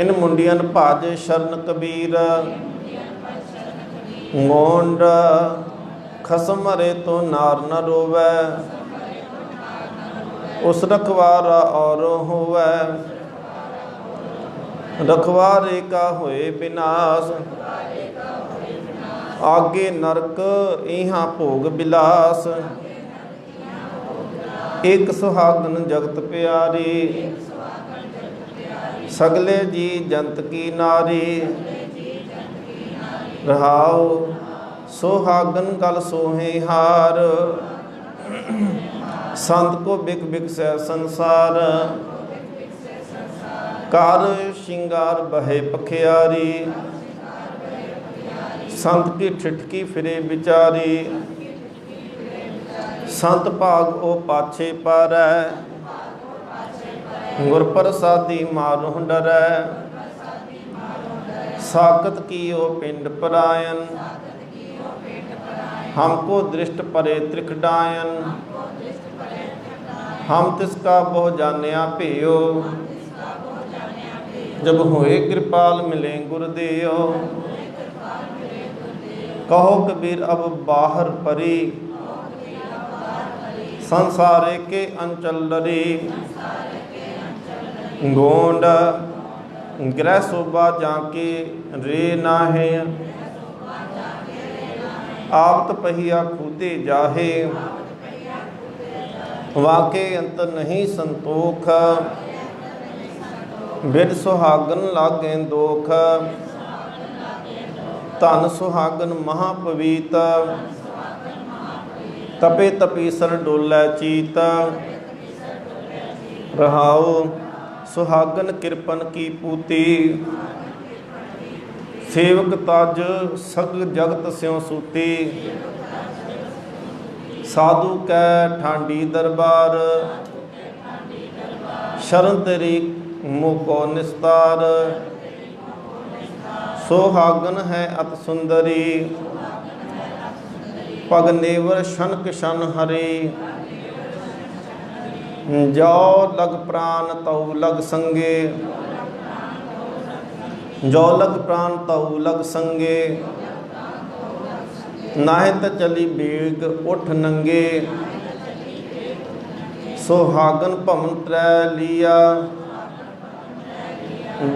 इन मुंडियन भाज शरण कबीर। गोंड खसम मरे तो नार न रोवै, उस रखवारा और होवै। रखवारे का होए विनाश, आगे नरक इहाँ भोग बिलास। एक सुहागन जगत प्यारी, सगले जी जंत की नारी। रहाओ सुहागन गल सोहे हार, संत को बिक बिक से संसार। कार श्रृंगार बहे पखियारी, संत की ठिठकी फिरे बिचारी। संत भाग ओ पाछे पारै, गुर प्रसादी मारो डरै। साकत की ओ पिंड परायन, हमको दृष्ट परे त्रिखडायन। हम तिसका बहु जानिया भेयो, जब होए कृपाल मिले गुरुदेव। कहो कबीर अब बाहर परी, संसारे के अंचल डरी। गोंड गृह शोभा जाके रे नाहे, आवत पहिया खुदे जाहे। वाके अंत नहीं संतोख, बिन सुहागन लागे दोख। धन सुहागन महापवीत, तपे तपीसर डोलै चीत। रहाओ सुहागन कृपन की पूती, सेवक ताज सग जगत स्यों सूती। साधु कै ठांडी दरबार, शरण तेरी मोको निस्तार। सुहागन है अति सुंदरी, पग नेवर शनक शन हरी। जो लग प्राण तऊ लग संगे, जो लग प्राण तऊ लग संगे। नाहित चली बेग उठ नंगे, सुहागन भवन त्रै लिया।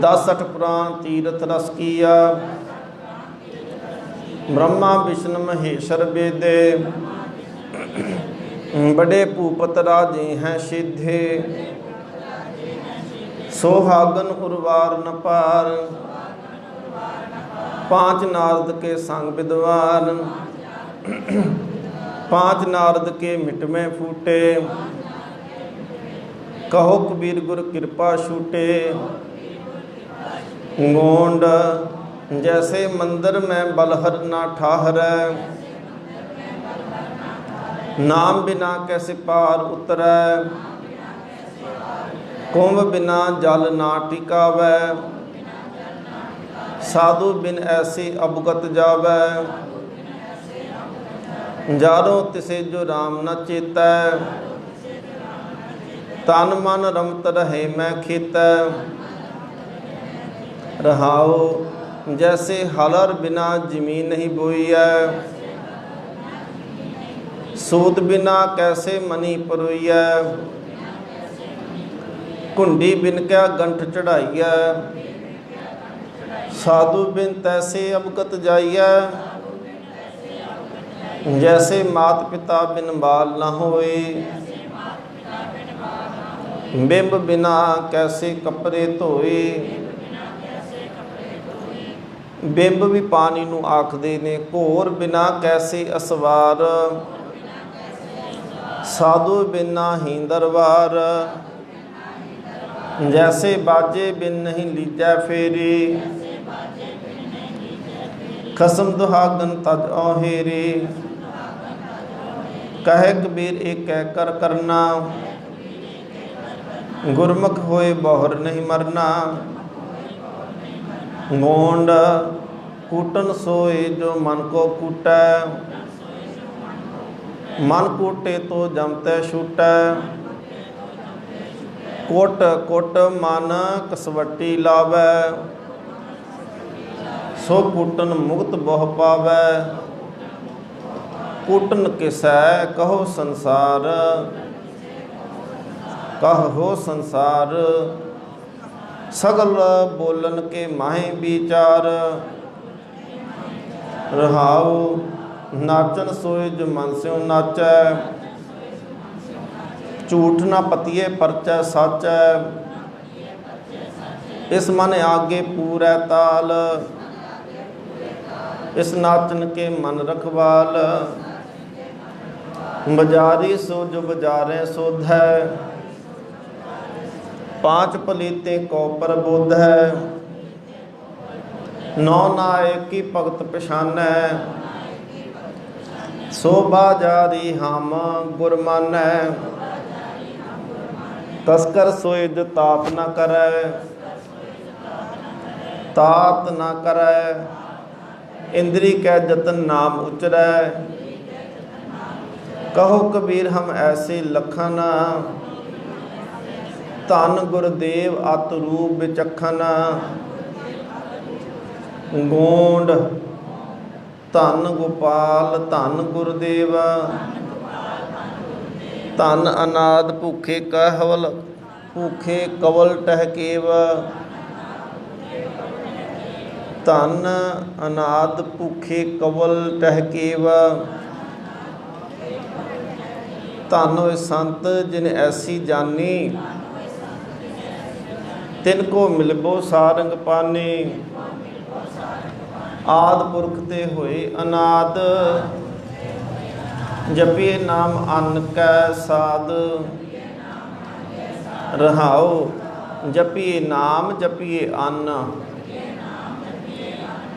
10 अठ पुराण तीरथ रस किया। ब्रह्मा विष्णु महेश्वर वेदे, बड़े भूपत राजे हैं सिद्धे। सुहागन उर्वार न पार, 5 नारद के संग विद्वान। 5 नारद के मिट में फूटे, कहो कबीर गुर कृपा छूटे। गोंड जैसे मंदिर में बलहर ना ठाहरै, नाम बिना कैसे पार उतरै। कुंभ बिना जल ना टिकावै, साधु बिन ऐसे अवगत जावै। जारो तिसे जो राम न चेतै, तन मन रमत रहे मैं खेतै। रहाओ जैसे हलर बिना जमीन नहीं बोईयै, सूत बिना कैसे मनी परोईयै। कुंडी बिन क्या गंठ चढ़ाईयै, साधु बिन तैसे अवगत जाईयै। जैसे मात पिता बिन बाल न होए, बिंब बिना कैसे कपड़े धोए। बिंब भी पानी नूं आखदे ने, घोर बिना कैसे असवार। साधु बिना ही दरबार, जैसे बाजे बिन नहीं लीजै फेरी। खसम दुहागन तज औहेरी, कहे कबीर एक कह कर करना। गुरमुख होए बहुर नहीं मरना। गोंड कूटन सोए जो मन को कूटै, मन कूटे तो जमते छूटै। कोट कोट मन कसवटी लावै, सो कूटन मुक्त बहु पावै। कूटन किसै कहो संसार, कहो संसार। सगल बोलन के माहे विचार। रहाओ नाचन सोए जो मन स्यों नाचै, झूठ ना पतिए परचै साचै। इस मन आगे पूरै ताल, इस नाचन के मन रखवाल। बाजारी सो जो बाजारें सोधै, 5 पलीते को प्रबोध है। 9 नायक की भगत पछानै, सो बाजारी हम गुर मानै। तस्कर सोए जो ताप न करै, तात न करै। इंद्री कै जतन नाम उचरै, कहो कबीर हम ऐसे लखन। धन गुरदेव अत रूप विचखन। गोंड धन गोपाल धन गुरदेव, धन अनाद भूखे कहवल। भूखे कवल टहकेव, धन अनाद भूखे कवल टहकेव। धन होए संत जिन ऐसी जानी, तिनको मिलबो सारंग पानी। आद पुरख ते होए अनाद, जपिए नाम अन्न कै साध। रहाओ जपिए नाम जपिए अन्न,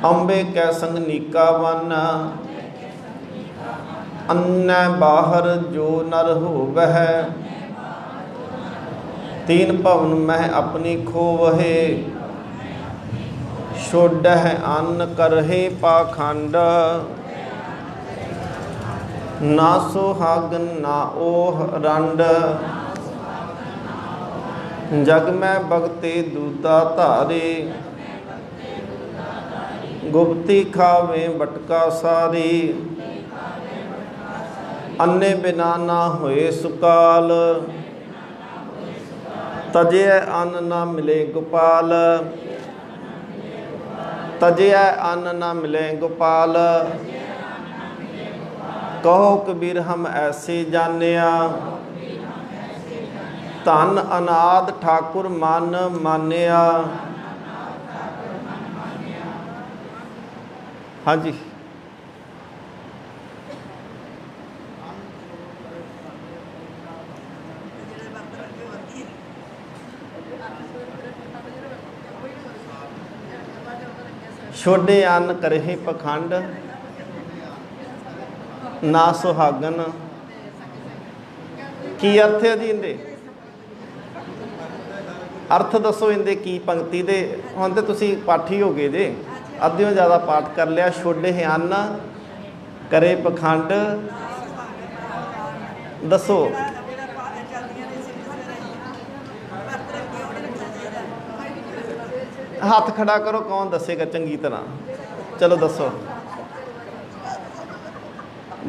अंबे कै संग नीका वन, अन्न बाहर जो नर होवह, तीन भवन मह अपनी खोवहे, छोड़ह अन्न करहे पाखंड, ना सुहागन ना ओह रंड, जग में भगते दूधा धारे, गुप्ती खावे बटका सारी, अन्ने बिना ना होए सुकाल, तजे अन्न ना मिले गोपाल, तजे अन्न ना मिले गोपाल, कहो कबीर हम ऐसे जानिया, धन अनाद ठाकुर मन मानिया। हाँ जी, छोड़े अन्न करहे पखंड, ना सुहागन। की अर्थ है जी इनके? अर्थ दसो इनके की पंक्ति दे। हुण ते तुसीं पाठी हो गए जे, अद्धियों ज़्यादा पाठ कर लिया। छोड़े अन्न करे पखंड, दसो हाथ खड़ा करो, कौन दसेगा चंगी तरह? चलो दसो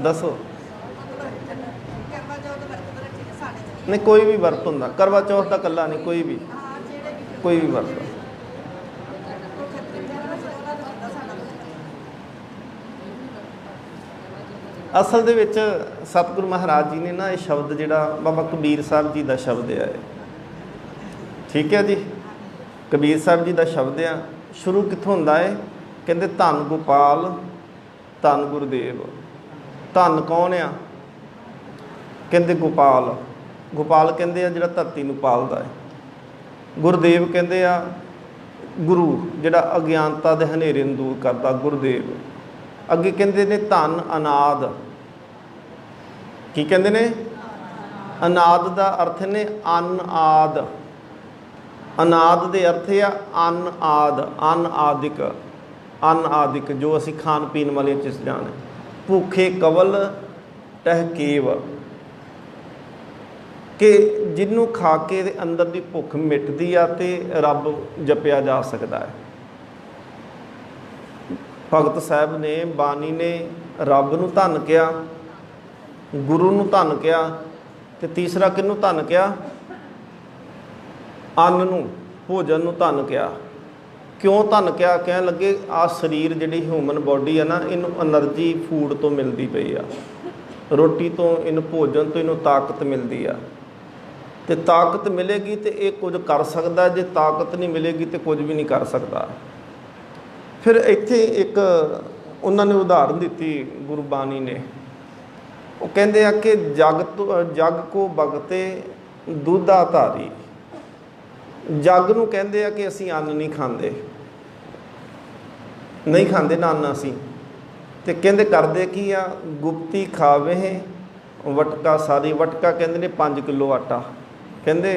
दसो। नहीं कोई भी वर्त होंदा, करवा चौथ का कला नहीं, कोई भी वर्त। असल दे विच सतगुरु महाराज जी ने ना ये शब्द जिहड़ा बाबा कबीर साहब जी का शब्द है, ठीक है जी, कबीर साहब जी का शब्द आ। शुरू कित्थों होंदा है? कहते धन गोपाल धन गुरुदेव। धन कौन आ? कहते गोपाल। गोपाल कहते जिहड़ा धरती नूं पालदा है। गुरुदेव कहते आ गुरु जिहड़ा अज्ञानता दे हनेरे नूं दूर करदा, गुरुदेव। अगे कहते ने धन अनाद। की कहते ने? अनाद का अर्थ ने अन आद। अनाद दे अर्थ आ अन आद, अन आदिक, अन आदिक जो असी खान पीन वाली चीज़ां ने। भूखे कवल टहकेव, कि जिन्हों खा के अंदर की भुख मिटती आ ते रब जपिया जा सकता है। भगत साहब ने, बानी ने रब नूं धन कहा, गुरु नूं धन कहा, ते तीसरा किनूं धन कहा? अन्न नूं, भोजन नूं धन कहा। क्यों धन कहा? कह लगे आ शरीर जिहड़ी ह्यूमन बॉडी है ना, इनू एनर्जी फूड तो मिलती पई आ, रोटी तो, इन भोजन तो इनू ताकत मिलती आ, ते ताकत मिलेगी तो ये कुछ कर सकता, जे ताकत नहीं मिलेगी तो कुछ भी नहीं कर सकता। फिर इत्थे एक उन्होंने उदाहरण दी गुरबानी ने, वो कहते हैं कि जग को बगते दूधा धारी। जग नूं कहते हैं कि असी अन्न नहीं खाते, ना अन्न असी, तो कहते करते की आ? गुप्ती खावे वटका सारी। वटका कहते ने 5 किलो आटा। कहते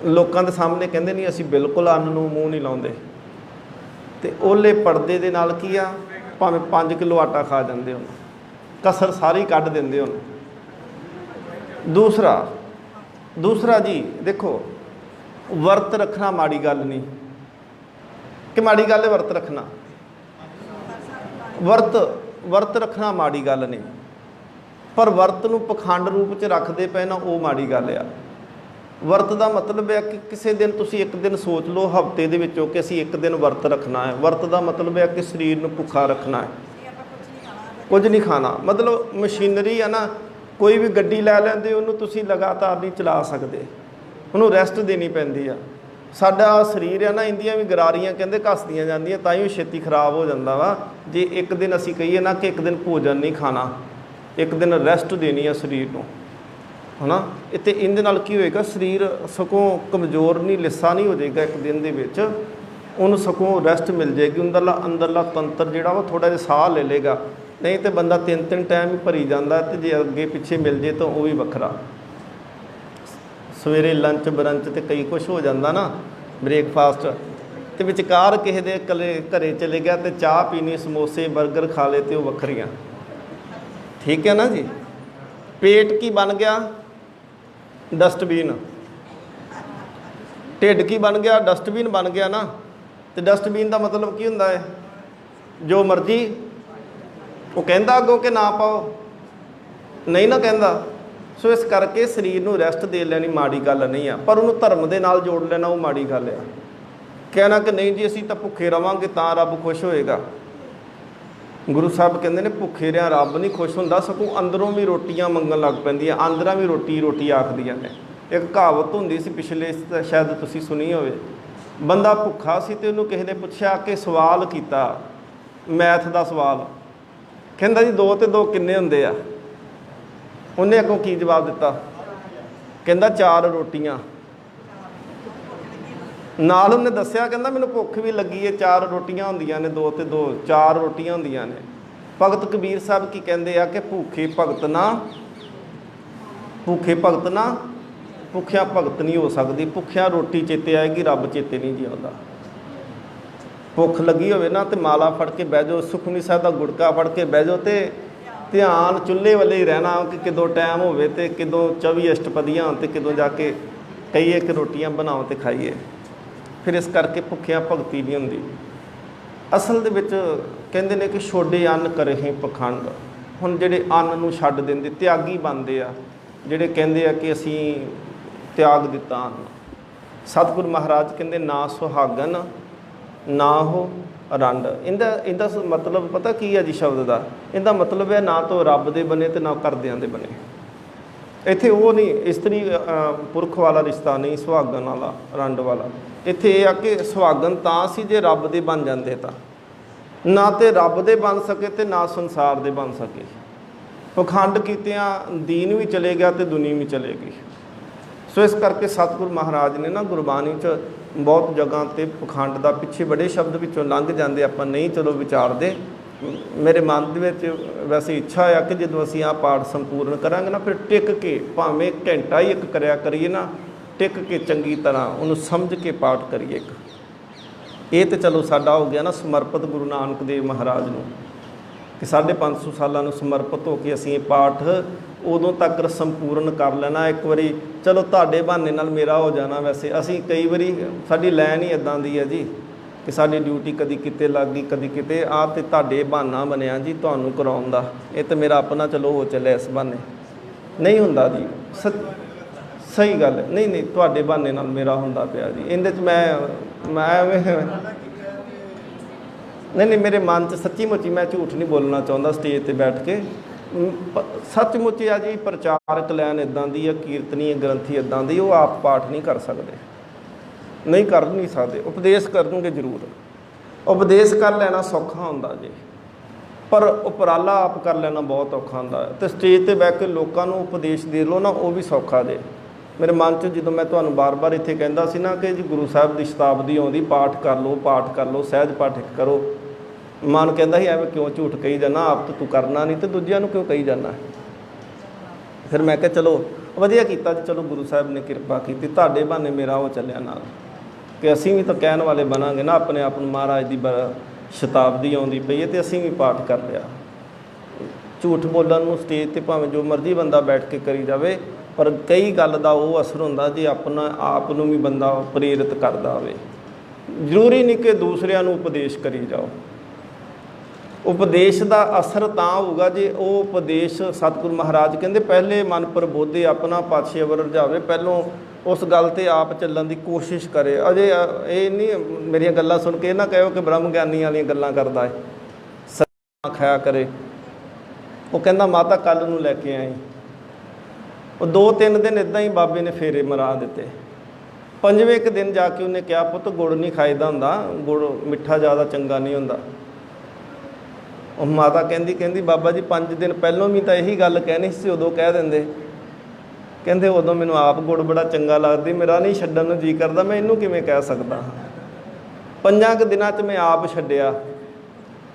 लोगों के सामने कहते नहीं असी बिल्कुल अन्न नूं मूँह नहीं लाउंदे, तो ओले पर्दे दे नाल की आ भावें 5 किलो आटा खा जाते हो, कसर सारी कढ़ देंदे हो। दूसरा जी देखो, वर्त रखना माड़ी गल नहीं कि माड़ी गल है वर्त रखना? वर्त रखना माड़ी गल नहीं, पर वर्त नूं पखंड रूप च रखते पे ना, वो माड़ी गल आ। वर्त का मतलब है कि किसी दिन तुसी एक दिन सोच लो हफ्ते दे विचों कि असीं एक दिन वर्त रखना है। वर्त का मतलब है कि शरीर नूं भुखा रखना है, कुछ नहीं खाना। मतलब मशीनरी है ना, कोई भी गड्डी लै लैंदे उन्होंने तुसी लगातार नहीं चला सकते, उन्होंने रैसट देनी पैंदी आ। साडा शरीर है ना, इंदियां भी गरारियां कहते घसदियां जांदियां, तां ही छेती खराब हो जाता वा। जे एक दिन असीं कहीए ना कि एक दिन भोजन नहीं खाना, एक दिन रैसट देनी है शरीर को, है ना। इत्ते इहदे नाल की होएगा, शरीर सगों कमज़ोर नहीं, लिस्सा नहीं हो जाएगा एक दिन दे विच, उन्होंने सगों रैसट मिल जाएगी। अंदरला तंत्र जिहड़ा वो थोड़ा जिहा साह ले लेगा। नहीं तो बंदा 3-3 टाइम ही भरी जाता, तो जे अगे पिछे मिल जाए तो वो भी वखरा। सवेरे लंच ब्रंच तो कई कुछ हो जाता ना, ब्रेकफास्ट, तो विचकार किसी दे कले घरे चले गया तो चाह पीनी, समोसे बर्गर खा ले, तो वखरियाँ। ठीक है ना जी। पेट की बन गया, डस्टबिन। ढिड की बन गया, डस्टबिन बन गया ना। तो डस्टबिन का मतलब की हुंदा है, जो मर्जी वो कहता अगों कि ना पाओ, नहीं ना कहता। सो इस करके शरीर नूं रैसट दे लैनी माड़ी गल नहीं आ, पर उन्होंने धर्म के नाल जोड़ लेना वो माड़ी गल है। कहना कि नहीं जी असीं तां भुखे रवांगे तां रब खुश होएगा। गुरु साहब कहते हैं भुखे रहा रब नहीं खुश होंदा, सगों अंदरों भी रोटियां मंगन लग पैंदियां, आंदरां भी रोटी रोटी आखदियां ने। एक कहावत हुंदी सी पिछले, शायद तुसीं सुनी होवे, बंदा भुखा सी ते उहनूं किसी ने पुछया कि सवाल कीता, मैथ का सवाल, कहंदा जी 2 ते 2 किन्ने हुंदे आ? उन्हें अगों की जवाब दिता, कहंदा 4 रोटियां। नाल उन्हें दस्सिया, कहंदा मैनूं भुख भी लगी है, 4 रोटियां हुंदियां ने, 2 ते 2 4 रोटियां हुंदियां ने। भगत कबीर साहब की कहंदे आ कि भूखे भगत ना, भूखे भगत ना, भुखिया भगत नहीं हो सकती। भुखिया रोटी चेते आएगी, रब चेते नहीं जी आउंदा। भुख लगी होवे ना तो माला फड़ के बह जाओ, सुखमनी साहिब का गुड़का फड़ के बह जाओ, तो ध्यान चुल्हे वाले ही रहना कि कदों टाइम होवे ते कदों 24 अष्टपदियां ते कदों जाके कईए कि रोटियां बनाओ तो खाइए। फिर इस करके भुखिया भगती नहीं हुंदी। असल दे विच कहंदे ने कि छोड़े अन्न करहे पखंड। हुण जिहड़े अन्न नूं छड्ड दिंदे त्यागी बनदे आ, जिहड़े कहंदे आ कि असीं त्याग दिता अन्न। सतगुरु महाराज कहंदे ना सुहागन ना हो रंड। इहदा मतलब पता की है जी शब्द का? इहदा मतलब है ना तो रब दे बने ते ना घरदियां दे बने। इत्थे वो नहीं इस्त्री पुरख वाला रिश्ता नहीं, सुहागन वाला रंड वाला। इत्थे यह आ कि सुहागन तां सी जे रब दे बन जांदे, तां ना तो रब दे बन सके ते ना संसार दे बन सके। पखंड कीतियां दीन भी चले गया तो दुनिया भी चले गई। सो इस करके सतगुरु महाराज ने ना गुरबाणी च बहुत जगह पर पखंड का पिछे बड़े शब्द विचों लंघ जाते, आप नहीं चलो विचारते। मेरे मन के वैसे इच्छा है कि जो असीं आ पाठ संपूर्ण करांगे ना, फिर टिक के भावें घंटा ही एक करया करिए ना, टिक के चंगी तरह उन्होंने समझ के पाठ करिए। ये तो चलो साडा हो गया ना समर्पित गुरु नानक देव महाराज नूं कि 550 सालों समर्पित होकर असीं ये पाठ उदों तक संपूर्ण कर लेना। एक बारी चलो तुहाडे बहाने नाल मेरा हो जाना। वैसे असीं कई बारी साडी लैन ही इदां दी है जी कि साडी ड्यूटी कदी किते लग गई कदी किते, आ ते तुहाडे बहाना बनिया जी तुहानूं कराउण दा। ये तो मेरा अपना चलो हो चलिया इस बहाने नहीं हुंदा जी। सही गल नहीं नहीं तुहाडे बहाने नाल मेरा हुंदा पिया जी। इहदे च मैं नहीं मेरे मन च सच्ची मुच्ची मैं झूठ नहीं बोलना चाहता स्टेज पर बैठ के। सचमुच आ जी प्रचारक लैन इदां दी है, कीर्तनी ग्रंथी इदां दी, वो आप पाठ नहीं कर सकते, नहीं कर नहीं सकते। उपदेश करनगे जरूर, उपदेश कर लेना सौखा हुंदा जी, पर उपराला आप कर लेना बहुत औखा हुंदा है। तो स्टेज पर बह के लोगों को उपदेश दे लो ना, वो भी सौखा जे। मेरे मन च जो मैं तुहानूं बार बार इत्थे कहंदा सी ना कि जी गुरु साहब की शताब्दी आउंदी, पाठ कर लो, सहज पाठ करो। मन कहता ही एवं क्यों झूठ कही जाना, आप तो तू करना नहीं तो दूजिया क्यों कही जाना। फिर मैं कहा चलो वधिया कीता जी, चलो गुरु साहब ने किरपा की, तुहाडे बहाने मेरा हो चलिया नाल कि असीं भी तो कहण वाले बनांगे ना अपने आप नूं। महाराज की शताब्दी आउंदी पई है तो असीं भी पाठ कर लिया। झूठ बोलण नूं स्टेज ते भावें जो मर्जी बंदा बैठ के करी जावे, पर कई गल का वो असर हुंदा जे अपना आप नूं भी बंदा प्रेरित करदा होवे। जरूरी नहीं कि दूसरिਆਂ ਨੂੰ उपदेश करी जाओ। उपदेश का असर तां होगा जे वो उपदेश सतगुरु महाराज कहते पहले मन प्रबोधे अपना पाछे अवर रझावे। पहलों उस गल ते आप चलण की कोशिश करे। अजे ये नहीं मेरिया गल्लां सुन के ना कहो कि ब्रह्म ज्ञानी वाली गल्लां करदा है, सत्ता खाया करे। वो कहंदा माता कल नूं लैके आई। वो 2-3 दिन इदां ही बाबे ने फेरे मरा दिते। 5वें एक दिन जाके उन्हें कहा पुत गुड़ नहीं खाईदा हुंदा, गुड़ मिठा ज़्यादा चंगा नहीं हुंदा। ਉਹ ਮਾਤਾ ਕਹਿੰਦੀ ਬਾਬਾ ਜੀ 5 दिन ਪਹਿਲੋਂ भी तो यही गल कहनी सी, उदों कह देंदे ਕਹਿੰਦੇ ਉਦੋਂ ਮੈਨੂੰ ਆਪ ਗੁੜ ਬੜਾ ਚੰਗਾ ਲੱਗਦੀ, ਮੇਰਾ ਨਹੀਂ ਛੱਡਣ ਨੂੰ ਜੀ ਕਰਦਾ, ਮੈਂ ਇਹਨੂੰ ਕਿਵੇਂ ਕਹਿ ਸਕਦਾ। 5 ਕੁ ਦਿਨਾਂ 'ਚ ਮੈਂ ਆਪ ਛੱਡਿਆ।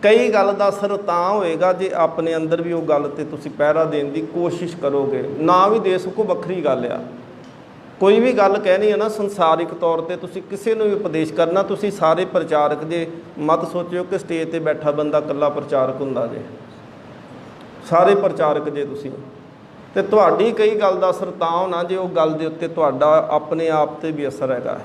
ਕਈ ਗੱਲ ਦਾ ਅਸਰ ਤਾਂ ਹੋਏਗਾ ਜੇ ਆਪਣੇ ਅੰਦਰ ਵੀ ਉਹ ਗੱਲ ਤੇ ਤੁਸੀਂ ਪਹਿਰਾ ਦੇਣ ਦੀ ਕੋਸ਼ਿਸ਼ ਕਰੋਗੇ। ਨਾ ਵੀ ਦੇ ਸਕੋ ਵੱਖਰੀ ਗੱਲ ਆ। ਕੋਈ ਵੀ ਗੱਲ ਕਹਿਣੀ ਹੈ ਨਾ ਸੰਸਾਰਿਕ ਤੌਰ ਤੇ, ਤੁਸੀਂ ਕਿਸੇ ਨੂੰ ਵੀ ਉਪਦੇਸ਼ ਕਰਨਾ, ਤੁਸੀਂ ਸਾਰੇ ਪ੍ਰਚਾਰਕ ਜੇ ਮਤ ਸੋਚਿਓ ਕਿ ਸਟੇਜ ਤੇ ਬੈਠਾ ਬੰਦਾ ਇਕੱਲਾ ਪ੍ਰਚਾਰਕ ਹੁੰਦਾ ਜੇ। ਸਾਰੇ ਪ੍ਰਚਾਰਕ ਜੇ ਤੁਸੀਂ, ਤੇ ਤੁਹਾਡੀ ਕਈ ਗੱਲ ਦਾ ਅਸਰ ਤਾਂ ਹੋਣਾ ਜੇ ਉਹ ਗੱਲ ਦੇ ਉੱਤੇ ਤੁਹਾਡਾ ਆਪਣੇ ਆਪ ਤੇ ਵੀ ਅਸਰ ਹੈਗਾ।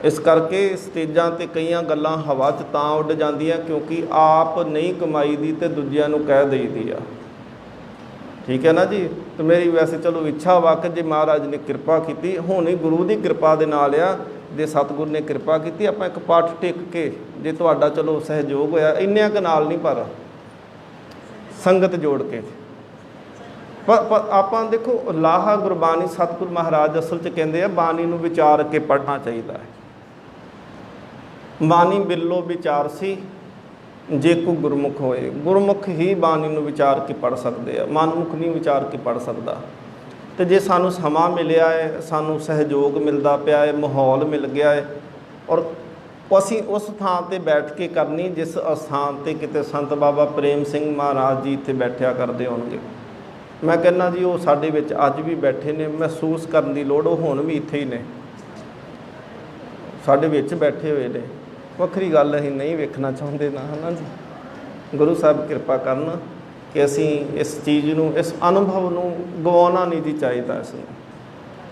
ਇਸ ਕਰਕੇ ਸਟੇਜਾਂ ਤੇ ਕਈਆਂ ਗੱਲਾਂ ਹਵਾ 'ਚ ਤਾਂ ਉੱਡ ਜਾਂਦੀਆਂ ਕਿਉਂਕਿ ਆਪ ਨਹੀਂ ਕਮਾਈ ਦੀ ਤੇ ਦੂਜਿਆਂ ਨੂੰ ਕਹਿ ਦੇਈਦੀ ਆ। ਠੀਕ ਹੈ ਨਾ ਜੀ। ਤੇ ਮੇਰੀ ਵੈਸੇ ਚਲੋ ਇੱਛਾ ਵਾ ਕਿ ਜੇ ਮਹਾਰਾਜ ਨੇ ਕਿਰਪਾ ਕੀਤੀ, ਹੁਣੇ ਗੁਰੂ ਦੀ ਕਿਰਪਾ ਦੇ ਨਾਲ ਆ, ਜੇ ਸਤਿਗੁਰ ਨੇ ਕਿਰਪਾ ਕੀਤੀ, ਆਪਾਂ ਇੱਕ ਪਾਠ ਟੇਕ ਕੇ, ਜੇ ਤੁਹਾਡਾ ਚਲੋ ਸਹਿਯੋਗ ਹੋਇਆ, ਇੰਨਿਆਂ ਕੁ ਨਾਲ ਨਹੀਂ ਪਰ ਸੰਗਤ ਜੋੜ ਕੇ। ਪਰ ਆਪਾਂ ਦੇਖੋ ਲਾਹਾ ਗੁਰਬਾਣੀ ਸਤਿਗੁਰ ਮਹਾਰਾਜ ਅਸਲ 'ਚ ਕਹਿੰਦੇ ਆ ਬਾਣੀ ਨੂੰ ਵਿਚਾਰ ਕੇ ਪੜ੍ਹਨਾ ਚਾਹੀਦਾ ਹੈ। ਬਾਣੀ ਬਿੱਲੋ ਵਿਚਾਰ ਸੀ ਜੇ ਕੋ ਗੁਰਮੁਖ ਹੋਏ। ਗੁਰਮੁਖ ਹੀ ਬਾਣੀ ਨੂੰ ਵਿਚਾਰ ਕੇ ਪੜ੍ਹ ਸਕਦੇ ਆ, ਮਨਮੁਖ ਨਹੀਂ ਵਿਚਾਰ ਕੇ ਪੜ੍ਹ ਸਕਦਾ। ਤੇ ਜੇ ਸਾਨੂੰ ਸਮਾਂ ਮਿਲਿਆ ਹੈ, ਸਾਨੂੰ ਸਹਿਯੋਗ ਮਿਲਦਾ ਪਿਆ ਹੈ, ਮਾਹੌਲ ਮਿਲ ਗਿਆ ਹੈ, ਔਰ ਅਸੀਂ ਉਸ ਥਾਂ ਤੇ ਬੈਠ ਕੇ ਕਰਨੀ ਜਿਸ ਅਸਥਾਨ ਤੇ ਕਿਤੇ ਸੰਤ ਬਾਬਾ ਪ੍ਰੇਮ ਸਿੰਘ ਮਹਾਰਾਜ ਜੀ ਇੱਥੇ ਬੈਠਿਆ ਕਰਦੇ ਹੋਣਗੇ। ਮੈਂ ਕਹਿੰਦਾ ਜੀ ਉਹ ਸਾਡੇ ਵਿੱਚ ਅੱਜ ਵੀ ਬੈਠੇ ਨੇ, ਮਹਿਸੂਸ ਕਰਨ ਦੀ ਲੋੜ, ਉਹ ਹੁਣ ਵੀ ਇੱਥੇ ਹੀ ਨੇ, ਸਾਡੇ ਵਿੱਚ ਬੈਠੇ ਹੋਏ ਨੇ। ਵੱਖਰੀ ਗੱਲ ਅਸੀਂ ਨਹੀਂ ਵੇਖਣਾ ਚਾਹੁੰਦੇ ਨਾ, ਹੈ ਨਾ ਜੀ। ਗੁਰੂ ਸਾਹਿਬ ਕਿਰਪਾ ਕਰਨ ਕਿ ਅਸੀਂ ਇਸ ਚੀਜ਼ ਨੂੰ, ਇਸ ਅਨੁਭਵ ਨੂੰ ਗਵਾਉਣਾ ਨਹੀਂ ਜੀ ਚਾਹੀਦਾ। ਇਸ ਨੂੰ